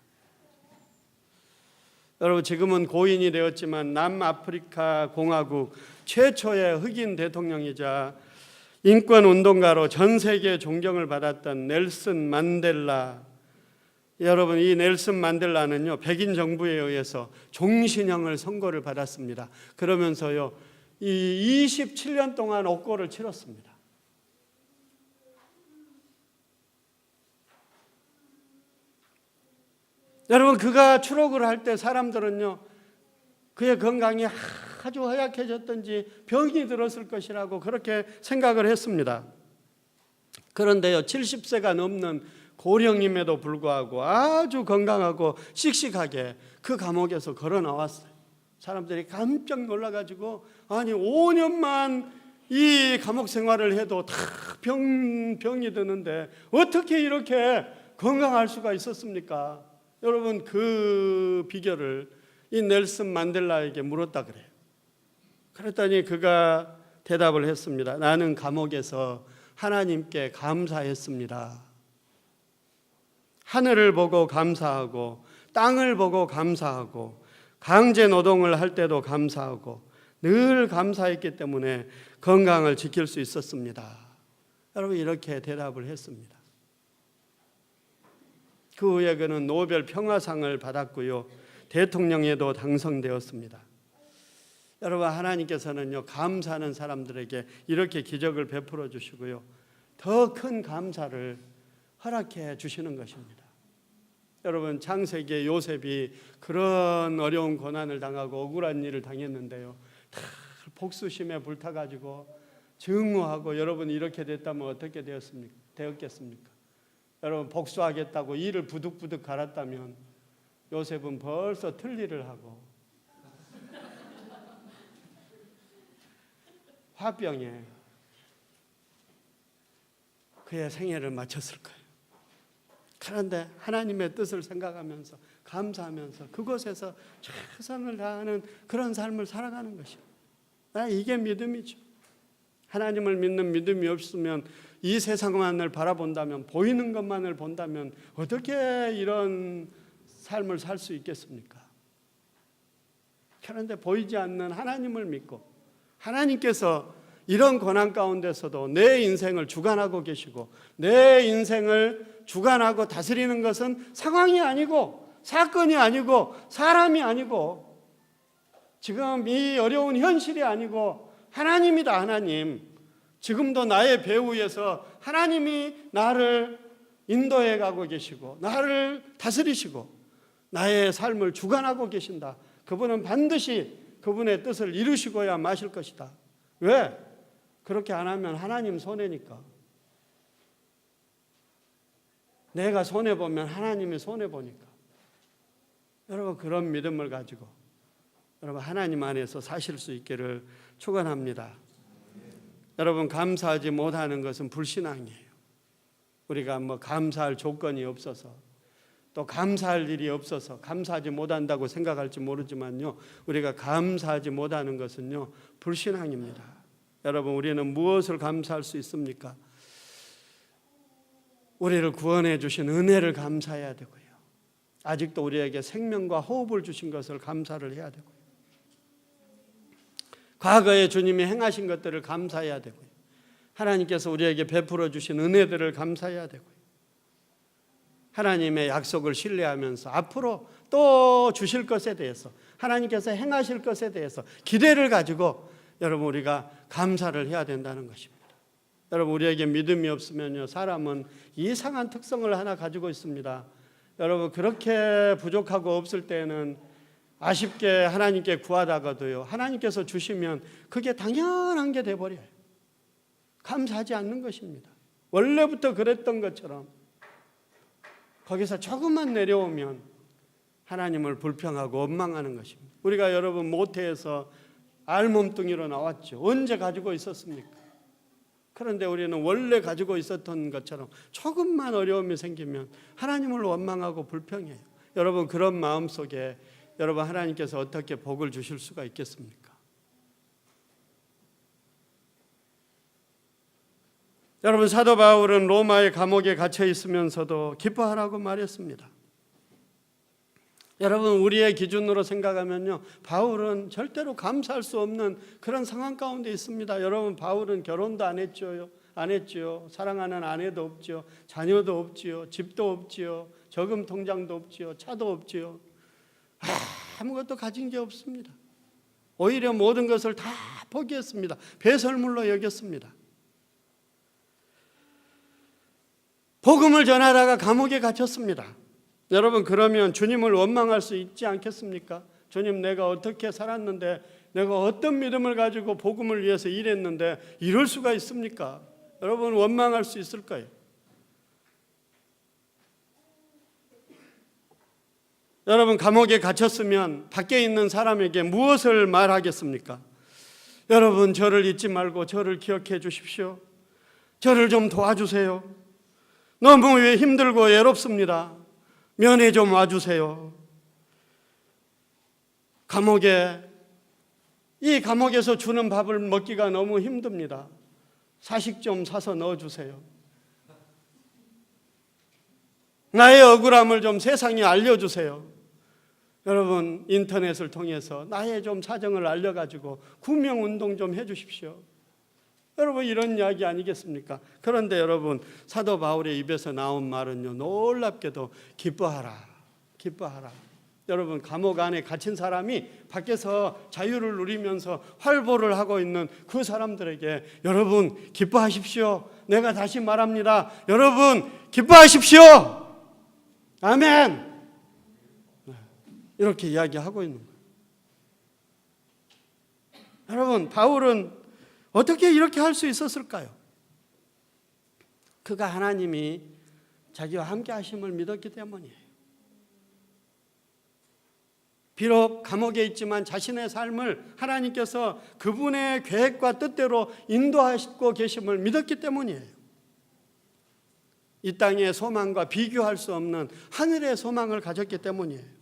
여러분, 지금은 고인이 되었지만 남아프리카 공화국 최초의 흑인 대통령이자 인권운동가로 전 세계 존경을 받았던 넬슨 만델라, 여러분, 이 넬슨 만델라는요, 백인 정부에 의해서 종신형을 선고를 받았습니다. 그러면서요, 이 27년 동안 옥고를 치렀습니다. 여러분, 그가 추록을 할 때 사람들은요, 그의 건강이 아주 허약해졌든지 병이 들었을 것이라고 그렇게 생각을 했습니다. 그런데요, 70세가 넘는 고령임에도 불구하고 아주 건강하고 씩씩하게 그 감옥에서 걸어 나왔어요. 사람들이 깜짝 놀라가지고, 아니 5년만 이 감옥 생활을 해도 다 병이 드는데 어떻게 이렇게 건강할 수가 있었습니까? 여러분, 그 비결을 이 넬슨 만델라에게 물었다 그래요. 그랬더니 그가 대답을 했습니다. 나는 감옥에서 하나님께 감사했습니다. 하늘을 보고 감사하고 땅을 보고 감사하고 강제 노동을 할 때도 감사하고 늘 감사했기 때문에 건강을 지킬 수 있었습니다. 여러분, 이렇게 대답을 했습니다. 그 후에 그는 노벨 평화상을 받았고요, 대통령에도 당선되었습니다. 여러분, 하나님께서는요, 감사하는 사람들에게 이렇게 기적을 베풀어 주시고요, 더 큰 감사를 허락해 주시는 것입니다. 여러분, 창세기의 요셉이 그런 어려운 고난을 당하고 억울한 일을 당했는데요, 다 복수심에 불타가지고 증오하고, 여러분 이렇게 됐다면 어떻게 되었겠습니까? 여러분, 복수하겠다고 이를 부득부득 갈았다면 요셉은 벌써 틀니를 하고 화병에 그의 생애를 마쳤을 거예요. 그런데 하나님의 뜻을 생각하면서 감사하면서 그곳에서 최선을 다하는 그런 삶을 살아가는 것이에요. 이게 믿음이죠. 하나님을 믿는 믿음이 없으면, 이 세상만을 바라본다면, 보이는 것만을 본다면 어떻게 이런 삶을 살 수 있겠습니까? 그런데 보이지 않는 하나님을 믿고, 하나님께서 이런 고난 가운데서도 내 인생을 주관하고 계시고, 내 인생을 주관하고 다스리는 것은 상황이 아니고 사건이 아니고 사람이 아니고 지금 이 어려운 현실이 아니고 하나님이다. 하나님, 지금도 나의 배후에서 하나님이 나를 인도해 가고 계시고 나를 다스리시고 나의 삶을 주관하고 계신다. 그분은 반드시 그분의 뜻을 이루시고야 마실 것이다. 왜? 그렇게 안 하면 하나님 손해니까. 내가 손해보면 하나님이 손해보니까. 여러분, 그런 믿음을 가지고 여러분 하나님 안에서 사실 수 있기를 축원합니다. 여러분, 감사하지 못하는 것은 불신앙이에요. 우리가 감사할 조건이 없어서, 또 감사할 일이 없어서 감사하지 못한다고 생각할지 모르지만요, 우리가 감사하지 못하는 것은요 불신앙입니다. 여러분, 우리는 무엇을 감사할 수 있습니까? 우리를 구원해 주신 은혜를 감사해야 되고요, 아직도 우리에게 생명과 호흡을 주신 것을 감사를 해야 되고요, 과거에 주님이 행하신 것들을 감사해야 되고요, 하나님께서 우리에게 베풀어 주신 은혜들을 감사해야 되고요, 하나님의 약속을 신뢰하면서 앞으로 또 주실 것에 대해서, 하나님께서 행하실 것에 대해서 기대를 가지고 여러분 우리가 감사를 해야 된다는 것입니다. 여러분, 우리에게 믿음이 없으면요, 사람은 이상한 특성을 하나 가지고 있습니다. 여러분, 그렇게 부족하고 없을 때는 아쉽게 하나님께 구하다가도요, 하나님께서 주시면 그게 당연한 게 돼버려요. 감사하지 않는 것입니다. 원래부터 그랬던 것처럼 거기서 조금만 내려오면 하나님을 불평하고 원망하는 것입니다. 우리가 여러분 모태에서 알몸뚱이로 나왔죠. 언제 가지고 있었습니까? 그런데 우리는 원래 가지고 있었던 것처럼 조금만 어려움이 생기면 하나님을 원망하고 불평해요. 여러분, 그런 마음 속에 여러분 하나님께서 어떻게 복을 주실 수가 있겠습니까? 여러분, 사도 바울은 로마의 감옥에 갇혀 있으면서도 기뻐하라고 말했습니다. 여러분, 우리의 기준으로 생각하면요, 바울은 절대로 감사할 수 없는 그런 상황 가운데 있습니다. 여러분, 바울은 결혼도 안 했죠. 사랑하는 아내도 없죠. 자녀도 없지요. 집도 없지요. 저금 통장도 없지요. 차도 없지요. 아무것도 가진 게 없습니다. 오히려 모든 것을 다 포기했습니다. 배설물로 여겼습니다. 복음을 전하다가 감옥에 갇혔습니다. 여러분, 그러면 주님을 원망할 수 있지 않겠습니까? 주님, 내가 어떻게 살았는데, 내가 어떤 믿음을 가지고 복음을 위해서 일했는데 이럴 수가 있습니까? 여러분, 원망할 수 있을까요? 여러분, 감옥에 갇혔으면 밖에 있는 사람에게 무엇을 말하겠습니까? 여러분, 저를 잊지 말고 저를 기억해 주십시오. 저를 좀 도와주세요. 너무 힘들고 외롭습니다. 면회 좀 와주세요. 이 감옥에서 주는 밥을 먹기가 너무 힘듭니다. 사식 좀 사서 넣어주세요. 나의 억울함을 좀 세상에 알려주세요. 여러분, 인터넷을 통해서 나의 좀 사정을 알려가지고 구명운동 좀 해주십시오. 여러분, 이런 이야기 아니겠습니까? 그런데 여러분, 사도 바울의 입에서 나온 말은요, 놀랍게도 기뻐하라, 기뻐하라. 여러분, 감옥 안에 갇힌 사람이 밖에서 자유를 누리면서 활보를 하고 있는 그 사람들에게 여러분, 기뻐하십시오. 내가 다시 말합니다. 여러분, 기뻐하십시오. 아멘. 이렇게 이야기하고 있는 거예요. 여러분, 바울은 어떻게 이렇게 할 수 있었을까요? 그가 하나님이 자기와 함께 하심을 믿었기 때문이에요. 비록 감옥에 있지만 자신의 삶을 하나님께서 그분의 계획과 뜻대로 인도하시고 계심을 믿었기 때문이에요. 이 땅의 소망과 비교할 수 없는 하늘의 소망을 가졌기 때문이에요.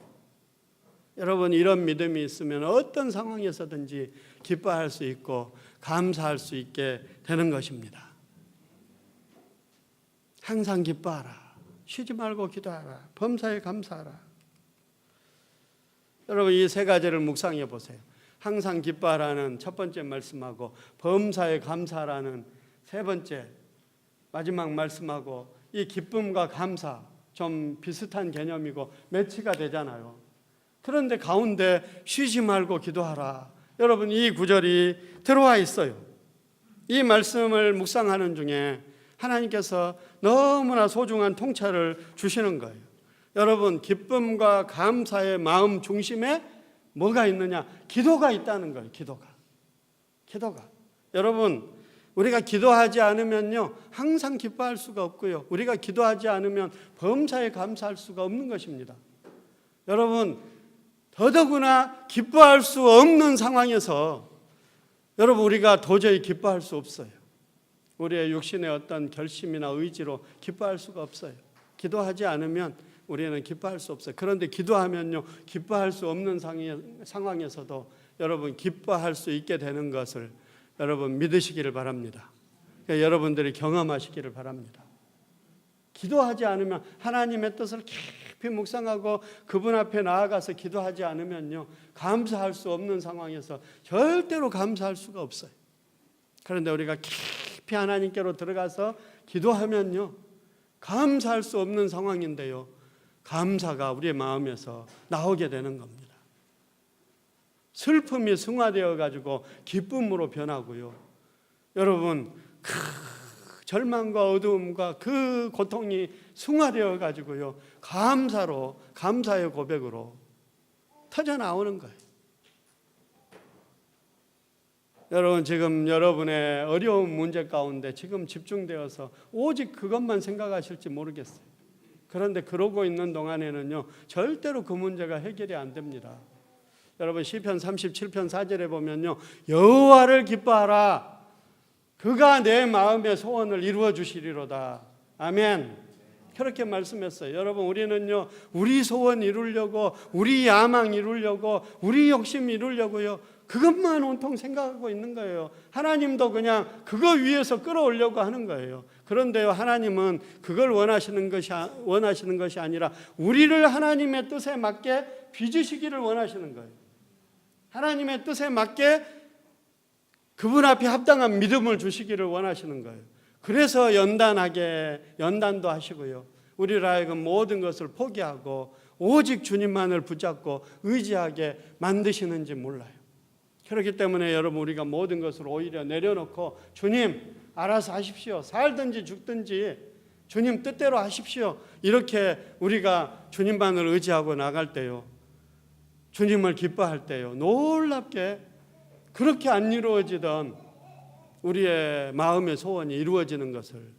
여러분, 이런 믿음이 있으면 어떤 상황에서든지 기뻐할 수 있고 감사할 수 있게 되는 것입니다. 항상 기뻐하라. 쉬지 말고 기도하라. 범사에 감사하라. 여러분, 이 세 가지를 묵상해 보세요. 항상 기뻐하라는 첫 번째 말씀하고 범사에 감사하라는 세 번째 마지막 말씀하고 이 기쁨과 감사 좀 비슷한 개념이고 매치가 되잖아요. 그런데 가운데 쉬지 말고 기도하라. 여러분, 이 구절이 들어와 있어요. 이 말씀을 묵상하는 중에 하나님께서 너무나 소중한 통찰을 주시는 거예요. 여러분, 기쁨과 감사의 마음 중심에 뭐가 있느냐? 기도가 있다는 거예요. 기도가. 여러분, 우리가 기도하지 않으면요, 항상 기뻐할 수가 없고요. 우리가 기도하지 않으면 범사에 감사할 수가 없는 것입니다. 여러분, 더더구나 기뻐할 수 없는 상황에서 여러분, 우리가 도저히 기뻐할 수 없어요. 우리의 육신의 어떤 결심이나 의지로 기뻐할 수가 없어요. 기도하지 않으면 우리는 기뻐할 수 없어요. 그런데 기도하면요, 기뻐할 수 없는 상황에서도 여러분, 기뻐할 수 있게 되는 것을 여러분 믿으시기를 바랍니다. 그러니까 여러분들이 경험하시기를 바랍니다. 기도하지 않으면, 하나님의 뜻을 깊이 묵상하고 그분 앞에 나아가서 기도하지 않으면요, 감사할 수 없는 상황에서 절대로 감사할 수가 없어요. 그런데 우리가 깊이 하나님께로 들어가서 기도하면요, 감사할 수 없는 상황인데요, 감사가 우리의 마음에서 나오게 되는 겁니다. 슬픔이 승화되어 가지고 기쁨으로 변하고요. 여러분, 절망과 어두움과 그 고통이 승화되어 가지고요, 감사의 고백으로 터져 나오는 거예요. 여러분, 지금 여러분의 어려운 문제 가운데 지금 집중되어서 오직 그것만 생각하실지 모르겠어요. 그런데 그러고 있는 동안에는요, 절대로 그 문제가 해결이 안 됩니다. 여러분, 시편 37편 4절에 보면요, 여호와를 기뻐하라. 그가 내 마음의 소원을 이루어 주시리로다. 아멘. 그렇게 말씀했어요. 여러분, 우리는요, 우리 소원 이루려고, 우리 야망 이루려고, 우리 욕심 이루려고요, 그것만 온통 생각하고 있는 거예요. 하나님도 그냥 그거 위에서 끌어오려고 하는 거예요. 그런데요, 하나님은 그걸 원하시는 것이 아니라 우리를 하나님의 뜻에 맞게 빚으시기를 원하시는 거예요. 하나님의 뜻에 맞게 그분 앞에 합당한 믿음을 주시기를 원하시는 거예요. 그래서 연단도 하시고요. 우리를 하여금 모든 것을 포기하고 오직 주님만을 붙잡고 의지하게 만드시는지 몰라요. 그렇기 때문에 여러분, 우리가 모든 것을 오히려 내려놓고 주님 알아서 하십시오. 살든지 죽든지 주님 뜻대로 하십시오. 이렇게 우리가 주님만을 의지하고 나갈 때요, 주님을 기뻐할 때요, 놀랍게 그렇게 안 이루어지던 우리의 마음의 소원이 이루어지는 것을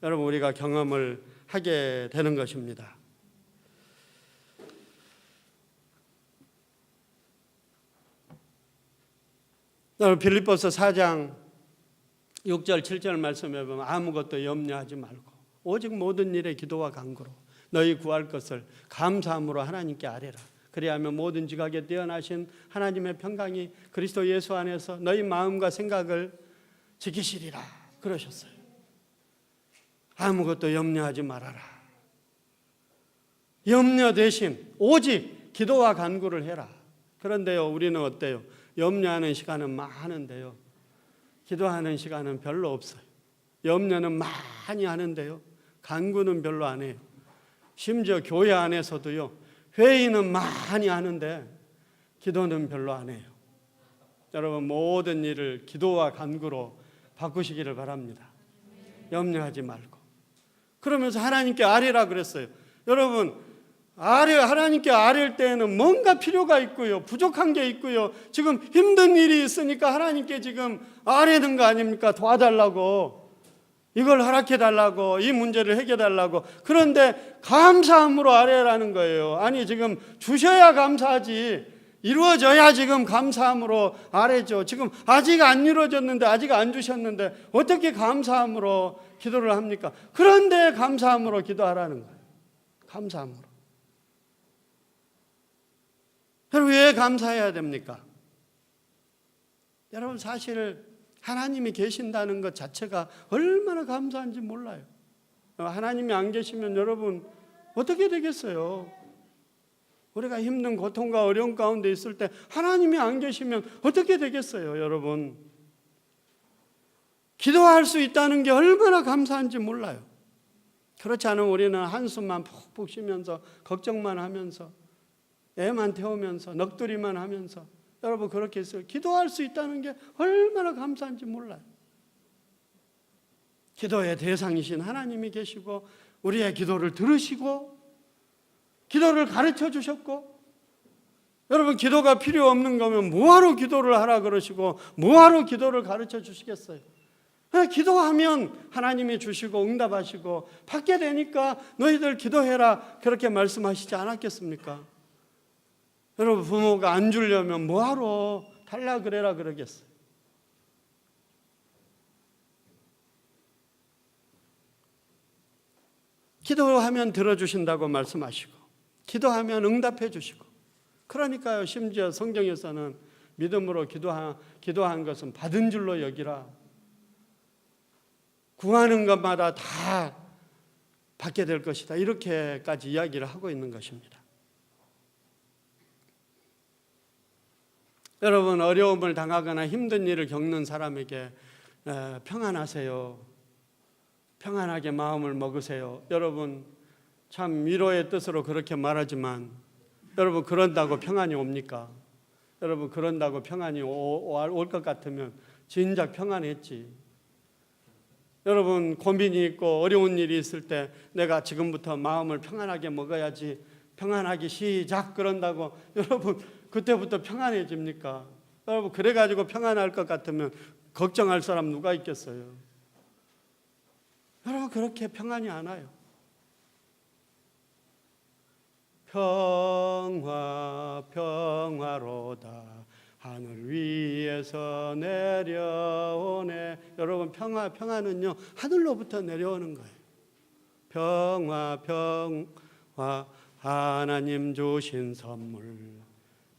여러분, 우리가 경험을 하게 되는 것입니다. 여러분, 빌립보서 4장 6절 7절 말씀에 보면 아무것도 염려하지 말고 오직 모든 일에 기도와 간구로 너희 구할 것을 감사함으로 하나님께 아뢰라. 그리하면 모든 지각에 뛰어나신 하나님의 평강이 그리스도 예수 안에서 너희 마음과 생각을 지키시리라 그러셨어요. 아무것도 염려하지 말아라. 염려 대신 오직 기도와 간구를 해라. 그런데요, 우리는 어때요? 염려하는 시간은 많은데요, 기도하는 시간은 별로 없어요. 염려는 많이 하는데요, 간구는 별로 안 해요. 심지어 교회 안에서도요, 회의는 많이 하는데 기도는 별로 안 해요. 여러분, 모든 일을 기도와 간구로 바꾸시기를 바랍니다. 염려하지 말고. 그러면서 하나님께 아뢰라 그랬어요. 여러분, 하나님께 아뢰일 때에는 뭔가 필요가 있고요, 부족한 게 있고요, 지금 힘든 일이 있으니까 하나님께 지금 아뢰는 거 아닙니까? 도와달라고, 이걸 허락해달라고, 이 문제를 해결해달라고. 그런데 감사함으로 아뢰라는 거예요. 아니, 지금 주셔야 감사하지, 이루어져야 지금 감사함으로 아뢰죠. 지금 아직 안 이루어졌는데, 아직 안 주셨는데 어떻게 감사함으로 기도를 합니까? 그런데 감사함으로 기도하라는 거예요. 감사함으로. 여러분, 왜 감사해야 됩니까? 여러분, 사실 하나님이 계신다는 것 자체가 얼마나 감사한지 몰라요. 하나님이 안 계시면 여러분 어떻게 되겠어요? 우리가 힘든 고통과 어려움 가운데 있을 때 하나님이 안 계시면 어떻게 되겠어요, 여러분? 기도할 수 있다는 게 얼마나 감사한지 몰라요. 그렇지 않으면 우리는 한숨만 푹푹 쉬면서 걱정만 하면서 애만 태우면서 넋두리만 하면서 여러분 그렇게 했어요. 기도할 수 있다는 게 얼마나 감사한지 몰라요. 기도의 대상이신 하나님이 계시고 우리의 기도를 들으시고 기도를 가르쳐 주셨고, 여러분 기도가 필요 없는 거면 뭐하러 기도를 하라 그러시고 뭐하러 기도를 가르쳐 주시겠어요? 기도하면 하나님이 주시고 응답하시고 받게 되니까 너희들 기도해라 그렇게 말씀하시지 않았겠습니까? 여러분, 부모가 안 주려면 뭐하러 달라 그래라 그러겠어요? 기도하면 들어주신다고 말씀하시고 기도하면 응답해 주시고, 그러니까요, 심지어 성경에서는 믿음으로 기도한 것은 받은 줄로 여기라, 구하는 것마다 다 받게 될 것이다, 이렇게까지 이야기를 하고 있는 것입니다. 여러분, 어려움을 당하거나 힘든 일을 겪는 사람에게 평안하세요, 평안하게 마음을 먹으세요. 여러분, 참 위로의 뜻으로 그렇게 말하지만 여러분, 그런다고 평안이 옵니까? 여러분, 그런다고 평안이 올 것 같으면 진작 평안했지. 여러분, 고민이 있고 어려운 일이 있을 때 내가 지금부터 마음을 평안하게 먹어야지, 평안하기 시작 그런다고 여러분 그때부터 평안해집니까? 여러분, 그래가지고 평안할 것 같으면 걱정할 사람 누가 있겠어요? 여러분, 그렇게 평안이 안 와요. 평화 평화로다 하늘 위에서 내려오네. 여러분, 평화는요 하늘로부터 내려오는 거예요. 평화 하나님 주신 선물.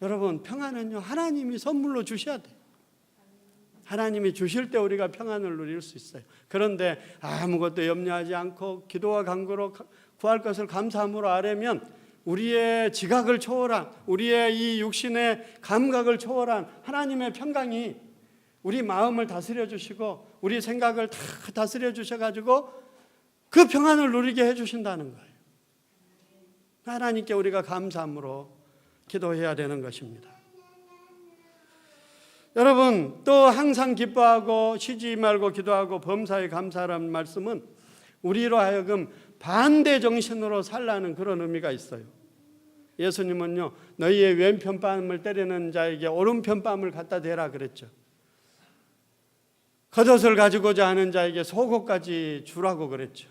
여러분, 평화는요 하나님이 선물로 주셔야 돼요. 하나님이 주실 때 우리가 평안을 누릴 수 있어요. 그런데 아무것도 염려하지 않고 기도와 간구로 구할 것을 감사함으로 아뢰면 우리의 지각을 초월한, 우리의 이 육신의 감각을 초월한 하나님의 평강이 우리 마음을 다스려 주시고 우리 생각을 다 다스려 주셔가지고 그 평안을 누리게 해주신다는 거예요. 하나님께 우리가 감사함으로 기도해야 되는 것입니다. 여러분, 또 항상 기뻐하고 쉬지 말고 기도하고 범사에 감사하라는 말씀은 우리로 하여금 반대 정신으로 살라는 그런 의미가 있어요. 예수님은요, 너희의 왼편 뺨을 때리는 자에게 오른편 뺨을 갖다 대라 그랬죠. 겉옷을 가지고자 하는 자에게 속옷까지 주라고 그랬죠.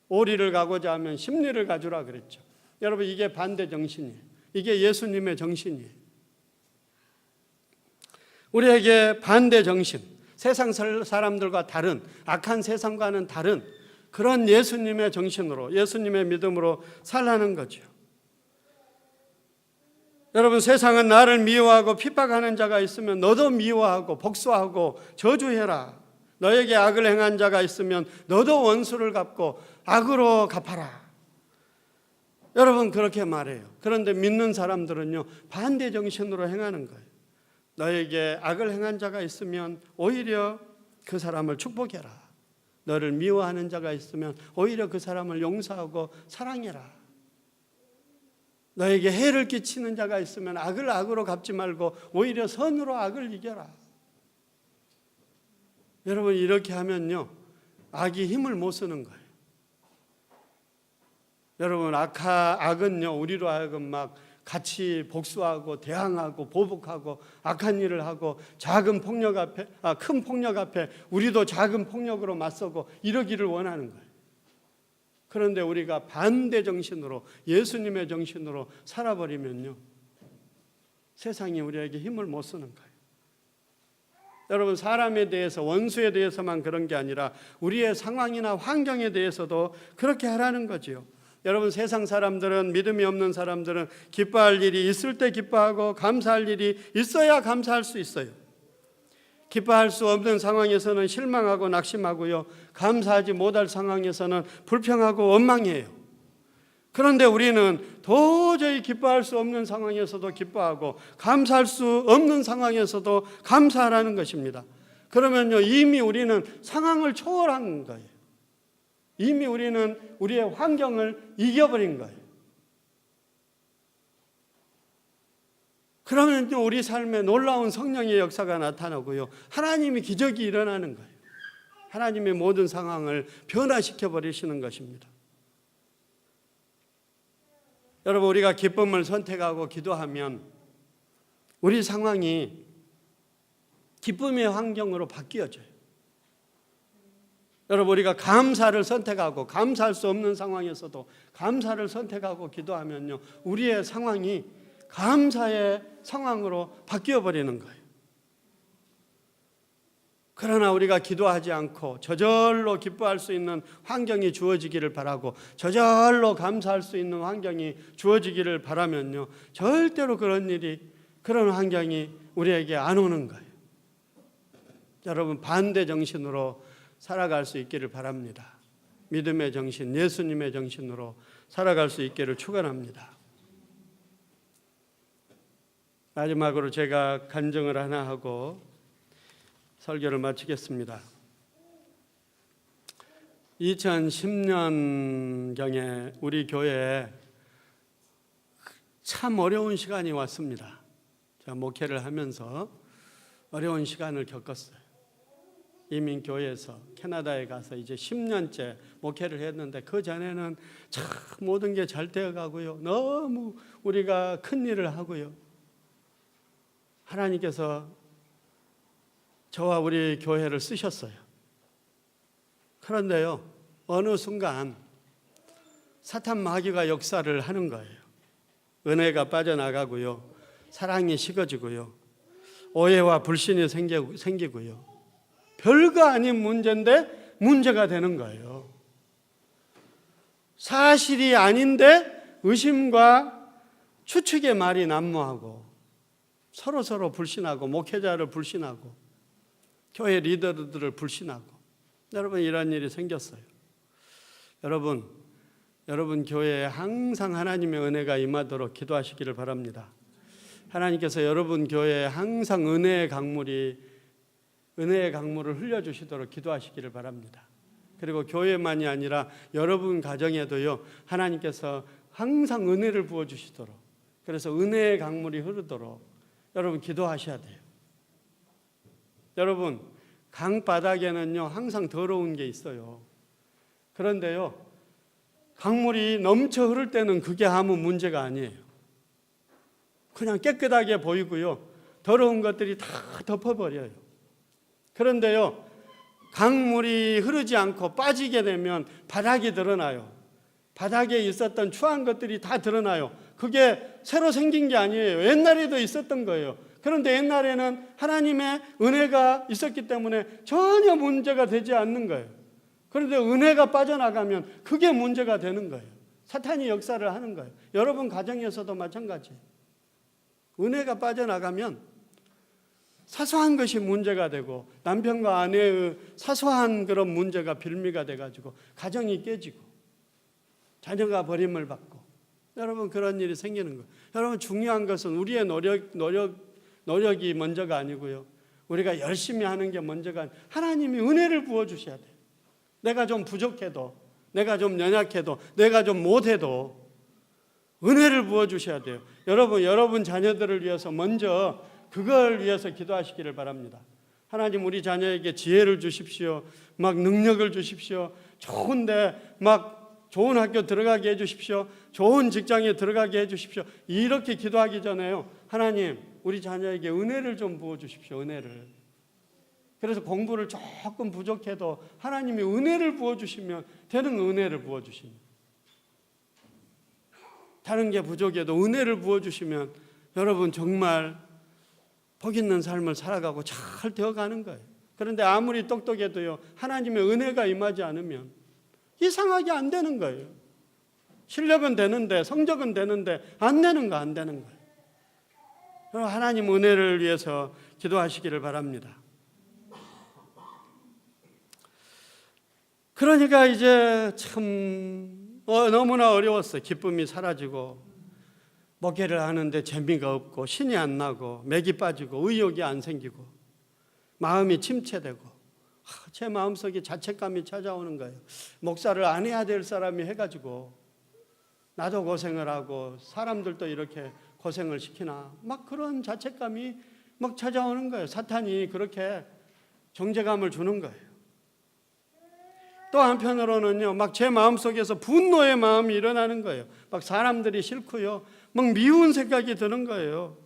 오리를 가고자 하면 심리를 가주라 그랬죠. 여러분, 이게 반대 정신이에요. 이게 예수님의 정신이에요. 우리에게 반대 정신, 세상 사람들과 다른, 악한 세상과는 다른 그런 예수님의 정신으로, 예수님의 믿음으로 살라는 거죠. 여러분, 세상은 나를 미워하고 핍박하는 자가 있으면 너도 미워하고 복수하고 저주해라. 너에게 악을 행한 자가 있으면 너도 원수를 갚고 악으로 갚아라. 여러분, 그렇게 말해요. 그런데 믿는 사람들은요, 반대 정신으로 행하는 거예요. 너에게 악을 행한 자가 있으면 오히려 그 사람을 축복해라. 너를 미워하는 자가 있으면 오히려 그 사람을 용서하고 사랑해라. 너에게 해를 끼치는 자가 있으면 악을 악으로 갚지 말고 오히려 선으로 악을 이겨라. 여러분, 이렇게 하면요, 악이 힘을 못 쓰는 거예요. 여러분, 악은요, 우리로 하여금 막 같이 복수하고 대항하고 보복하고 악한 일을 하고 작은 폭력 앞에, 큰 폭력 앞에 우리도 작은 폭력으로 맞서고 이러기를 원하는 거예요. 그런데 우리가 반대 정신으로, 예수님의 정신으로 살아버리면요, 세상이 우리에게 힘을 못 쓰는 거예요. 여러분, 사람에 대해서, 원수에 대해서만 그런 게 아니라 우리의 상황이나 환경에 대해서도 그렇게 하라는 거지요. 여러분, 세상 사람들은, 믿음이 없는 사람들은 기뻐할 일이 있을 때 기뻐하고 감사할 일이 있어야 감사할 수 있어요. 기뻐할 수 없는 상황에서는 실망하고 낙심하고요, 감사하지 못할 상황에서는 불평하고 원망해요. 그런데 우리는 도저히 기뻐할 수 없는 상황에서도 기뻐하고 감사할 수 없는 상황에서도 감사하라는 것입니다. 그러면요, 이미 우리는 상황을 초월한 거예요. 이미 우리는 우리의 환경을 이겨버린 거예요. 그러면 우리 삶에 놀라운 성령의 역사가 나타나고요, 하나님이 기적이 일어나는 거예요. 하나님의 모든 상황을 변화시켜 버리시는 것입니다. 여러분, 우리가 기쁨을 선택하고 기도하면 우리 상황이 기쁨의 환경으로 바뀌어져요. 여러분, 우리가 감사를 선택하고 감사할 수 없는 상황에서도 감사를 선택하고 기도하면요, 우리의 상황이 감사의 상황으로 바뀌어 버리는 거예요. 그러나 우리가 기도하지 않고 저절로 기뻐할 수 있는 환경이 주어지기를 바라고 저절로 감사할 수 있는 환경이 주어지기를 바라면요, 절대로 그런 환경이 우리에게 안 오는 거예요. 여러분, 반대 정신으로 살아갈 수 있기를 바랍니다. 믿음의 정신, 예수님의 정신으로 살아갈 수 있기를 축원합니다. 마지막으로 제가 간증을 하나 하고 설교를 마치겠습니다. 2010년경에 우리 교회에 참 어려운 시간이 왔습니다. 제가 목회를 하면서 어려운 시간을 겪었어요. 이민 교회에서 캐나다에 가서 이제 10년째 목회를 했는데 그 전에는 참 모든 게 잘 되어가고요, 너무 우리가 큰 일을 하고요, 하나님께서 저와 우리 교회를 쓰셨어요. 그런데요, 어느 순간 사탄 마귀가 역사를 하는 거예요. 은혜가 빠져나가고요, 사랑이 식어지고요, 오해와 불신이 생기고요, 별거 아닌 문제인데 문제가 되는 거예요. 사실이 아닌데 의심과 추측의 말이 난무하고 서로 불신하고 목회자를 불신하고 교회 리더들을 불신하고. 여러분, 이런 일이 생겼어요. 여러분 교회에 항상 하나님의 은혜가 임하도록 기도하시기를 바랍니다. 하나님께서 여러분 교회에 항상 은혜의 강물을 흘려주시도록 기도하시기를 바랍니다. 그리고 교회만이 아니라 여러분 가정에도요, 하나님께서 항상 은혜를 부어주시도록, 그래서 은혜의 강물이 흐르도록 여러분 기도하셔야 돼요. 여러분, 강바닥에는요 항상 더러운 게 있어요. 그런데요, 강물이 넘쳐 흐를 때는 그게 아무 문제가 아니에요. 그냥 깨끗하게 보이고요, 더러운 것들이 다 덮어버려요. 그런데요, 강물이 흐르지 않고 빠지게 되면 바닥이 드러나요. 바닥에 있었던 추한 것들이 다 드러나요. 그게 새로 생긴 게 아니에요. 옛날에도 있었던 거예요. 그런데 옛날에는 하나님의 은혜가 있었기 때문에 전혀 문제가 되지 않는 거예요. 그런데 은혜가 빠져나가면 그게 문제가 되는 거예요. 사탄이 역사를 하는 거예요. 여러분 가정에서도 마찬가지예요. 은혜가 빠져나가면 사소한 것이 문제가 되고, 남편과 아내의 사소한 그런 문제가 빌미가 돼가지고 가정이 깨지고 자녀가 버림을 받고, 여러분 그런 일이 생기는 거예요. 여러분, 중요한 것은 우리의 노력이 먼저가 아니고요, 우리가 열심히 하는 게 먼저가 아니고 하나님이 은혜를 부어주셔야 돼요. 내가 좀 부족해도, 내가 좀 연약해도, 내가 좀 못해도 은혜를 부어주셔야 돼요. 여러분 자녀들을 위해서 먼저 그걸 위해서 기도하시기를 바랍니다. 하나님, 우리 자녀에게 지혜를 주십시오. 막 능력을 주십시오. 좋은데 막 좋은 학교 들어가게 해주십시오. 좋은 직장에 들어가게 해주십시오. 이렇게 기도하기 전에요, 하나님, 우리 자녀에게 은혜를 좀 부어주십시오. 은혜를. 그래서 공부를 조금 부족해도 하나님이 은혜를 부어주시면 되는, 은혜를 부어주시면, 다른 게 부족해도 은혜를 부어주시면 여러분 정말 복 있는 삶을 살아가고 잘 되어가는 거예요. 그런데 아무리 똑똑해도요, 하나님의 은혜가 임하지 않으면 이상하게 안 되는 거예요. 실력은 되는데, 성적은 되는데 안 되는 거예요. 하나님 은혜를 위해서 기도하시기를 바랍니다. 그러니까 이제 참 너무나 어려웠어요. 기쁨이 사라지고, 목회를 하는데 재미가 없고, 신이 안 나고, 맥이 빠지고, 의욕이 안 생기고, 마음이 침체되고, 제 마음속에 자책감이 찾아오는 거예요. 목사를 안 해야 될 사람이 해가지고 나도 고생을 하고 사람들도 이렇게 고생을 시키나, 막 그런 자책감이 막 찾아오는 거예요. 사탄이 그렇게 정죄감을 주는 거예요. 또 한편으로는요, 막 제 마음속에서 분노의 마음이 일어나는 거예요. 막 사람들이 싫고요, 막 미운 생각이 드는 거예요.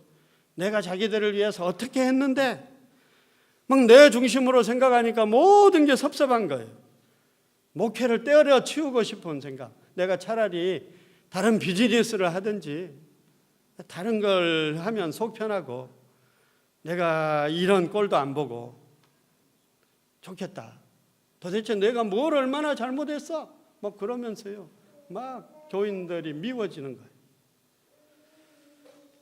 내가 자기들을 위해서 어떻게 했는데, 막 내 중심으로 생각하니까 모든 게 섭섭한 거예요. 목회를 때려 치우고 싶은 생각. 내가 차라리 다른 비즈니스를 하든지 다른 걸 하면 속 편하고, 내가 이런 꼴도 안 보고 좋겠다. 도대체 내가 뭘 얼마나 잘못했어? 막 그러면서요, 막 교인들이 미워지는 거예요.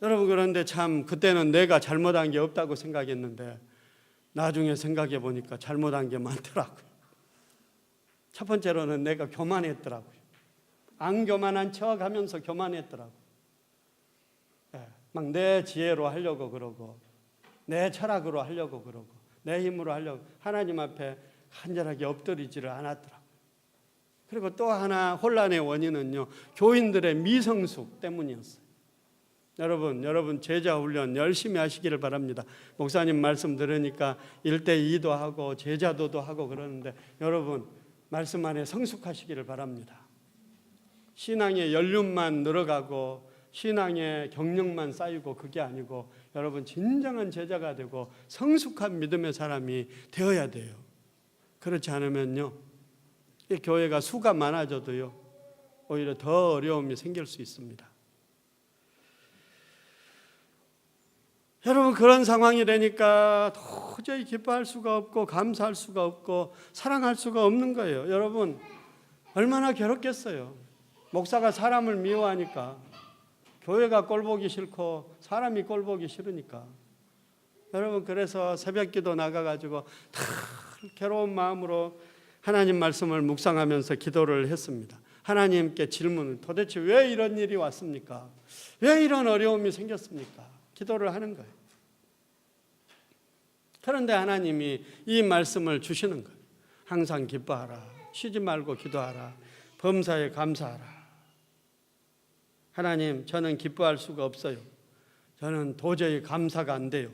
여러분, 그런데 참 그때는 내가 잘못한 게 없다고 생각했는데 나중에 생각해 보니까 잘못한 게 많더라고요. 첫 번째로는 내가 교만했더라고요. 안 교만한 척 하면서 교만했더라고요. 막 내 지혜로 하려고 그러고, 내 철학으로 하려고 그러고, 내 힘으로 하려고, 하나님 앞에 간절하게 엎드리지를 않았더라고요. 그리고 또 하나 혼란의 원인은요, 교인들의 미성숙 때문이었어요. 여러분 제자 훈련 열심히 하시기를 바랍니다. 목사님 말씀 들으니까 1대2도 하고 제자도도 하고 그러는데, 여러분 말씀 안에 성숙하시기를 바랍니다. 신앙의 연륜만 늘어가고 신앙의 경력만 쌓이고 그게 아니고, 여러분 진정한 제자가 되고 성숙한 믿음의 사람이 되어야 돼요. 그렇지 않으면요, 이 교회가 수가 많아져도요, 오히려 더 어려움이 생길 수 있습니다. 여러분, 그런 상황이 되니까 도저히 기뻐할 수가 없고 감사할 수가 없고 사랑할 수가 없는 거예요. 여러분, 얼마나 괴롭겠어요. 목사가 사람을 미워하니까, 교회가 꼴보기 싫고 사람이 꼴보기 싫으니까 여러분, 그래서 새벽기도 나가가지고 다 괴로운 마음으로 하나님 말씀을 묵상하면서 기도를 했습니다. 하나님께 질문을, 도대체 왜 이런 일이 왔습니까? 왜 이런 어려움이 생겼습니까? 기도를 하는 거예요. 그런데 하나님이 이 말씀을 주시는 거예요. 항상 기뻐하라. 쉬지 말고 기도하라. 범사에 감사하라. 하나님, 저는 기뻐할 수가 없어요. 저는 도저히 감사가 안 돼요.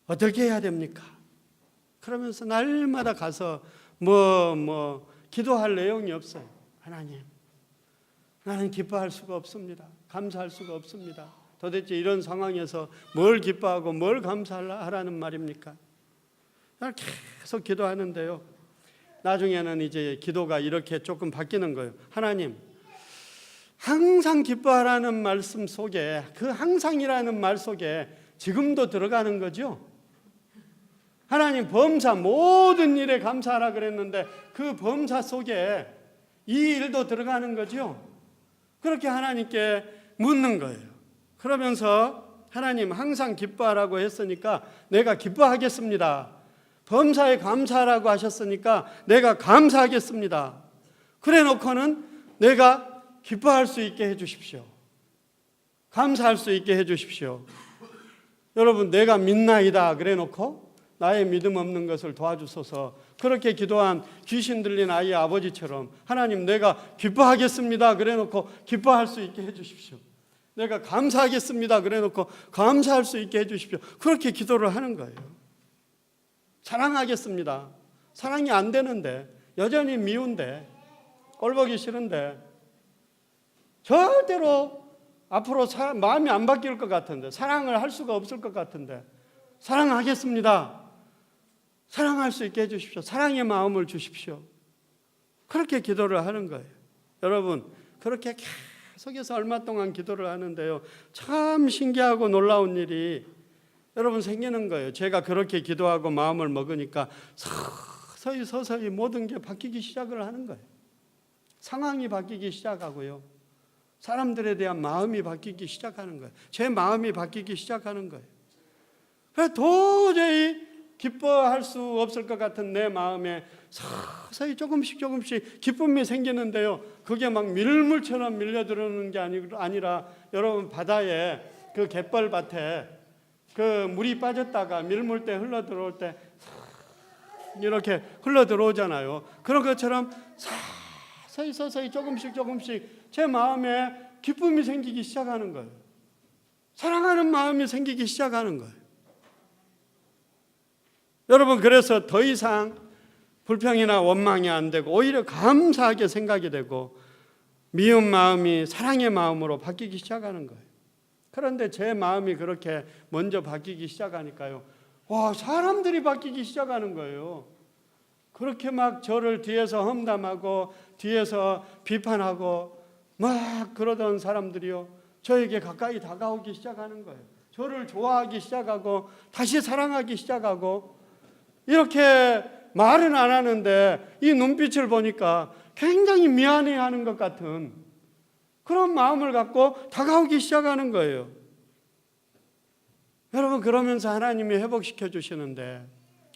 어떻게 해야 됩니까? 그러면서 날마다 가서 기도할 내용이 없어요. 하나님, 나는 기뻐할 수가 없습니다. 감사할 수가 없습니다. 도대체 이런 상황에서 뭘 기뻐하고 뭘 감사하라는 말입니까? 계속 기도하는데요. 나중에는 이제 기도가 이렇게 조금 바뀌는 거예요. 하나님, 항상 기뻐하라는 말씀 속에, 그 항상이라는 말 속에 지금도 들어가는 거죠. 하나님, 범사 모든 일에 감사하라 그랬는데 그 범사 속에 이 일도 들어가는 거죠. 그렇게 하나님께 묻는 거예요. 그러면서 하나님, 항상 기뻐하라고 했으니까 내가 기뻐하겠습니다. 범사에 감사하라고 하셨으니까 내가 감사하겠습니다. 그래 놓고는 내가 기뻐할 수 있게 해 주십시오. 감사할 수 있게 해 주십시오. 여러분, 내가 믿나이다 그래 놓고 나의 믿음 없는 것을 도와주소서. 그렇게 기도한 귀신 들린 아이의 아버지처럼 하나님, 내가 기뻐하겠습니다 그래 놓고 기뻐할 수 있게 해 주십시오. 내가 감사하겠습니다 그래 놓고 감사할 수 있게 해 주십시오. 그렇게 기도를 하는 거예요. 사랑하겠습니다. 사랑이 안 되는데, 여전히 미운데, 꼴보기 싫은데, 절대로 앞으로 마음이 안 바뀔 것 같은데, 사랑을 할 수가 없을 것 같은데, 사랑하겠습니다. 사랑할 수 있게 해주십시오. 사랑의 마음을 주십시오. 그렇게 기도를 하는 거예요. 여러분, 그렇게 계속해서 얼마 동안 기도를 하는데요, 참 신기하고 놀라운 일이 여러분 생기는 거예요. 제가 그렇게 기도하고 마음을 먹으니까 서서히 모든 게 바뀌기 시작을 하는 거예요. 상황이 바뀌기 시작하고요, 사람들에 대한 마음이 바뀌기 시작하는 거예요. 제 마음이 바뀌기 시작하는 거예요. 그래서 도저히 기뻐할 수 없을 것 같은 내 마음에 서서히 조금씩 기쁨이 생기는데요, 그게 막 밀물처럼 밀려들어오는 게 아니라 여러분, 바다에 그 갯벌밭에 그 물이 빠졌다가 밀물때 흘러들어올 때 이렇게 흘러들어오잖아요. 그런 것처럼 서서히 조금씩 제 마음에 기쁨이 생기기 시작하는 거예요. 사랑하는 마음이 생기기 시작하는 거예요. 여러분, 그래서 더 이상 불평이나 원망이 안 되고 오히려 감사하게 생각이 되고 미운 마음이 사랑의 마음으로 바뀌기 시작하는 거예요. 그런데 제 마음이 그렇게 먼저 바뀌기 시작하니까요, 사람들이 바뀌기 시작하는 거예요. 그렇게 막 저를 뒤에서 험담하고 뒤에서 비판하고 막 그러던 사람들이요, 저에게 가까이 다가오기 시작하는 거예요. 저를 좋아하기 시작하고 다시 사랑하기 시작하고, 이렇게 말은 안 하는데 이 눈빛을 보니까 굉장히 미안해하는 것 같은 그런 마음을 갖고 다가오기 시작하는 거예요. 여러분, 그러면서 하나님이 회복시켜 주시는데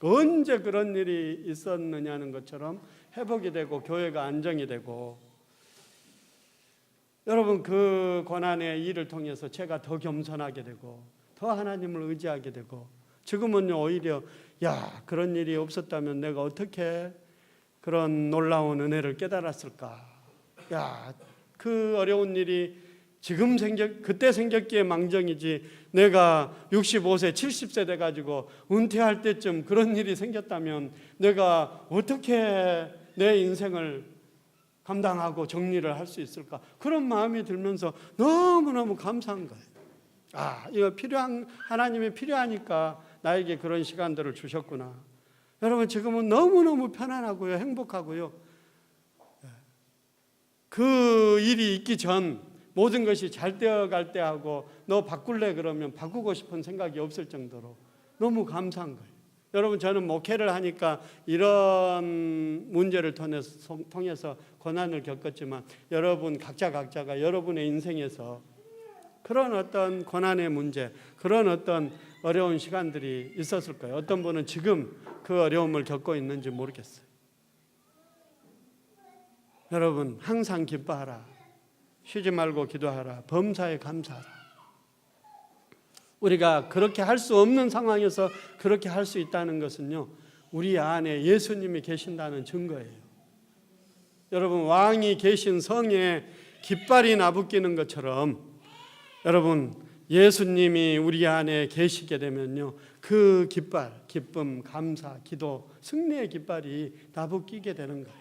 언제 그런 일이 있었느냐는 것처럼 회복이 되고 교회가 안정이 되고, 여러분, 그 고난의 일을 통해서 제가 더 겸손하게 되고 더 하나님을 의지하게 되고, 지금은요 오히려 그런 일이 없었다면 내가 어떻게 그런 놀라운 은혜를 깨달았을까. 그 어려운 일이 그때 생겼기에 망정이지, 내가 65세 70세 돼가지고 은퇴할 때쯤 그런 일이 생겼다면 내가 어떻게 내 인생을 감당하고 정리를 할 수 있을까. 그런 마음이 들면서 너무너무 감사한 거예요. 이거 하나님이 필요하니까 나에게 그런 시간들을 주셨구나. 여러분, 지금은 너무너무 편안하고요, 행복하고요. 그 일이 있기 전 모든 것이 잘 되어갈 때 하고 너 바꿀래 그러면 바꾸고 싶은 생각이 없을 정도로 너무 감사한 거예요. 여러분, 저는 목회를 하니까 이런 문제를 통해서 고난을 겪었지만 여러분 각자가 여러분의 인생에서 그런 어떤 고난의 문제, 그런 어떤 어려운 시간들이 있었을 거예요. 어떤 분은 지금 그 어려움을 겪고 있는지 모르겠어요. 여러분, 항상 기뻐하라. 쉬지 말고 기도하라. 범사에 감사하라. 우리가 그렇게 할 수 없는 상황에서 그렇게 할 수 있다는 것은요, 우리 안에 예수님이 계신다는 증거예요. 여러분, 왕이 계신 성에 깃발이 나부끼는 것처럼 여러분, 예수님이 우리 안에 계시게 되면요, 그 깃발, 기쁨, 감사, 기도, 승리의 깃발이 나부끼게 되는 거예요.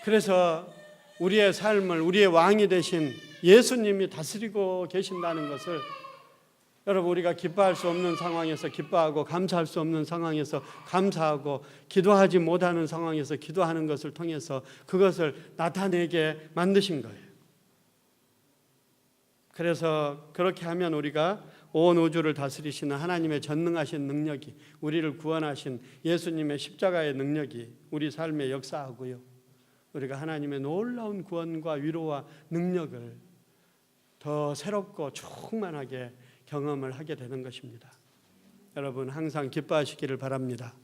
그래서 우리의 삶을, 우리의 왕이 되신 예수님이 다스리고 계신다는 것을 여러분, 우리가 기뻐할 수 없는 상황에서 기뻐하고 감사할 수 없는 상황에서 감사하고 기도하지 못하는 상황에서 기도하는 것을 통해서 그것을 나타내게 만드신 거예요. 그래서 그렇게 하면 우리가 온 우주를 다스리시는 하나님의 전능하신 능력이, 우리를 구원하신 예수님의 십자가의 능력이 우리 삶에 역사하고요, 우리가 하나님의 놀라운 구원과 위로와 능력을 더 새롭고 충만하게 경험을 하게 되는 것입니다. 여러분, 항상 기뻐하시기를 바랍니다.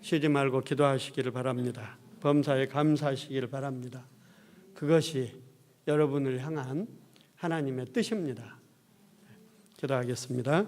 쉬지 말고 기도하시기를 바랍니다. 범사에 감사하시기를 바랍니다. 그것이 여러분을 향한 하나님의 뜻입니다. 기도하겠습니다.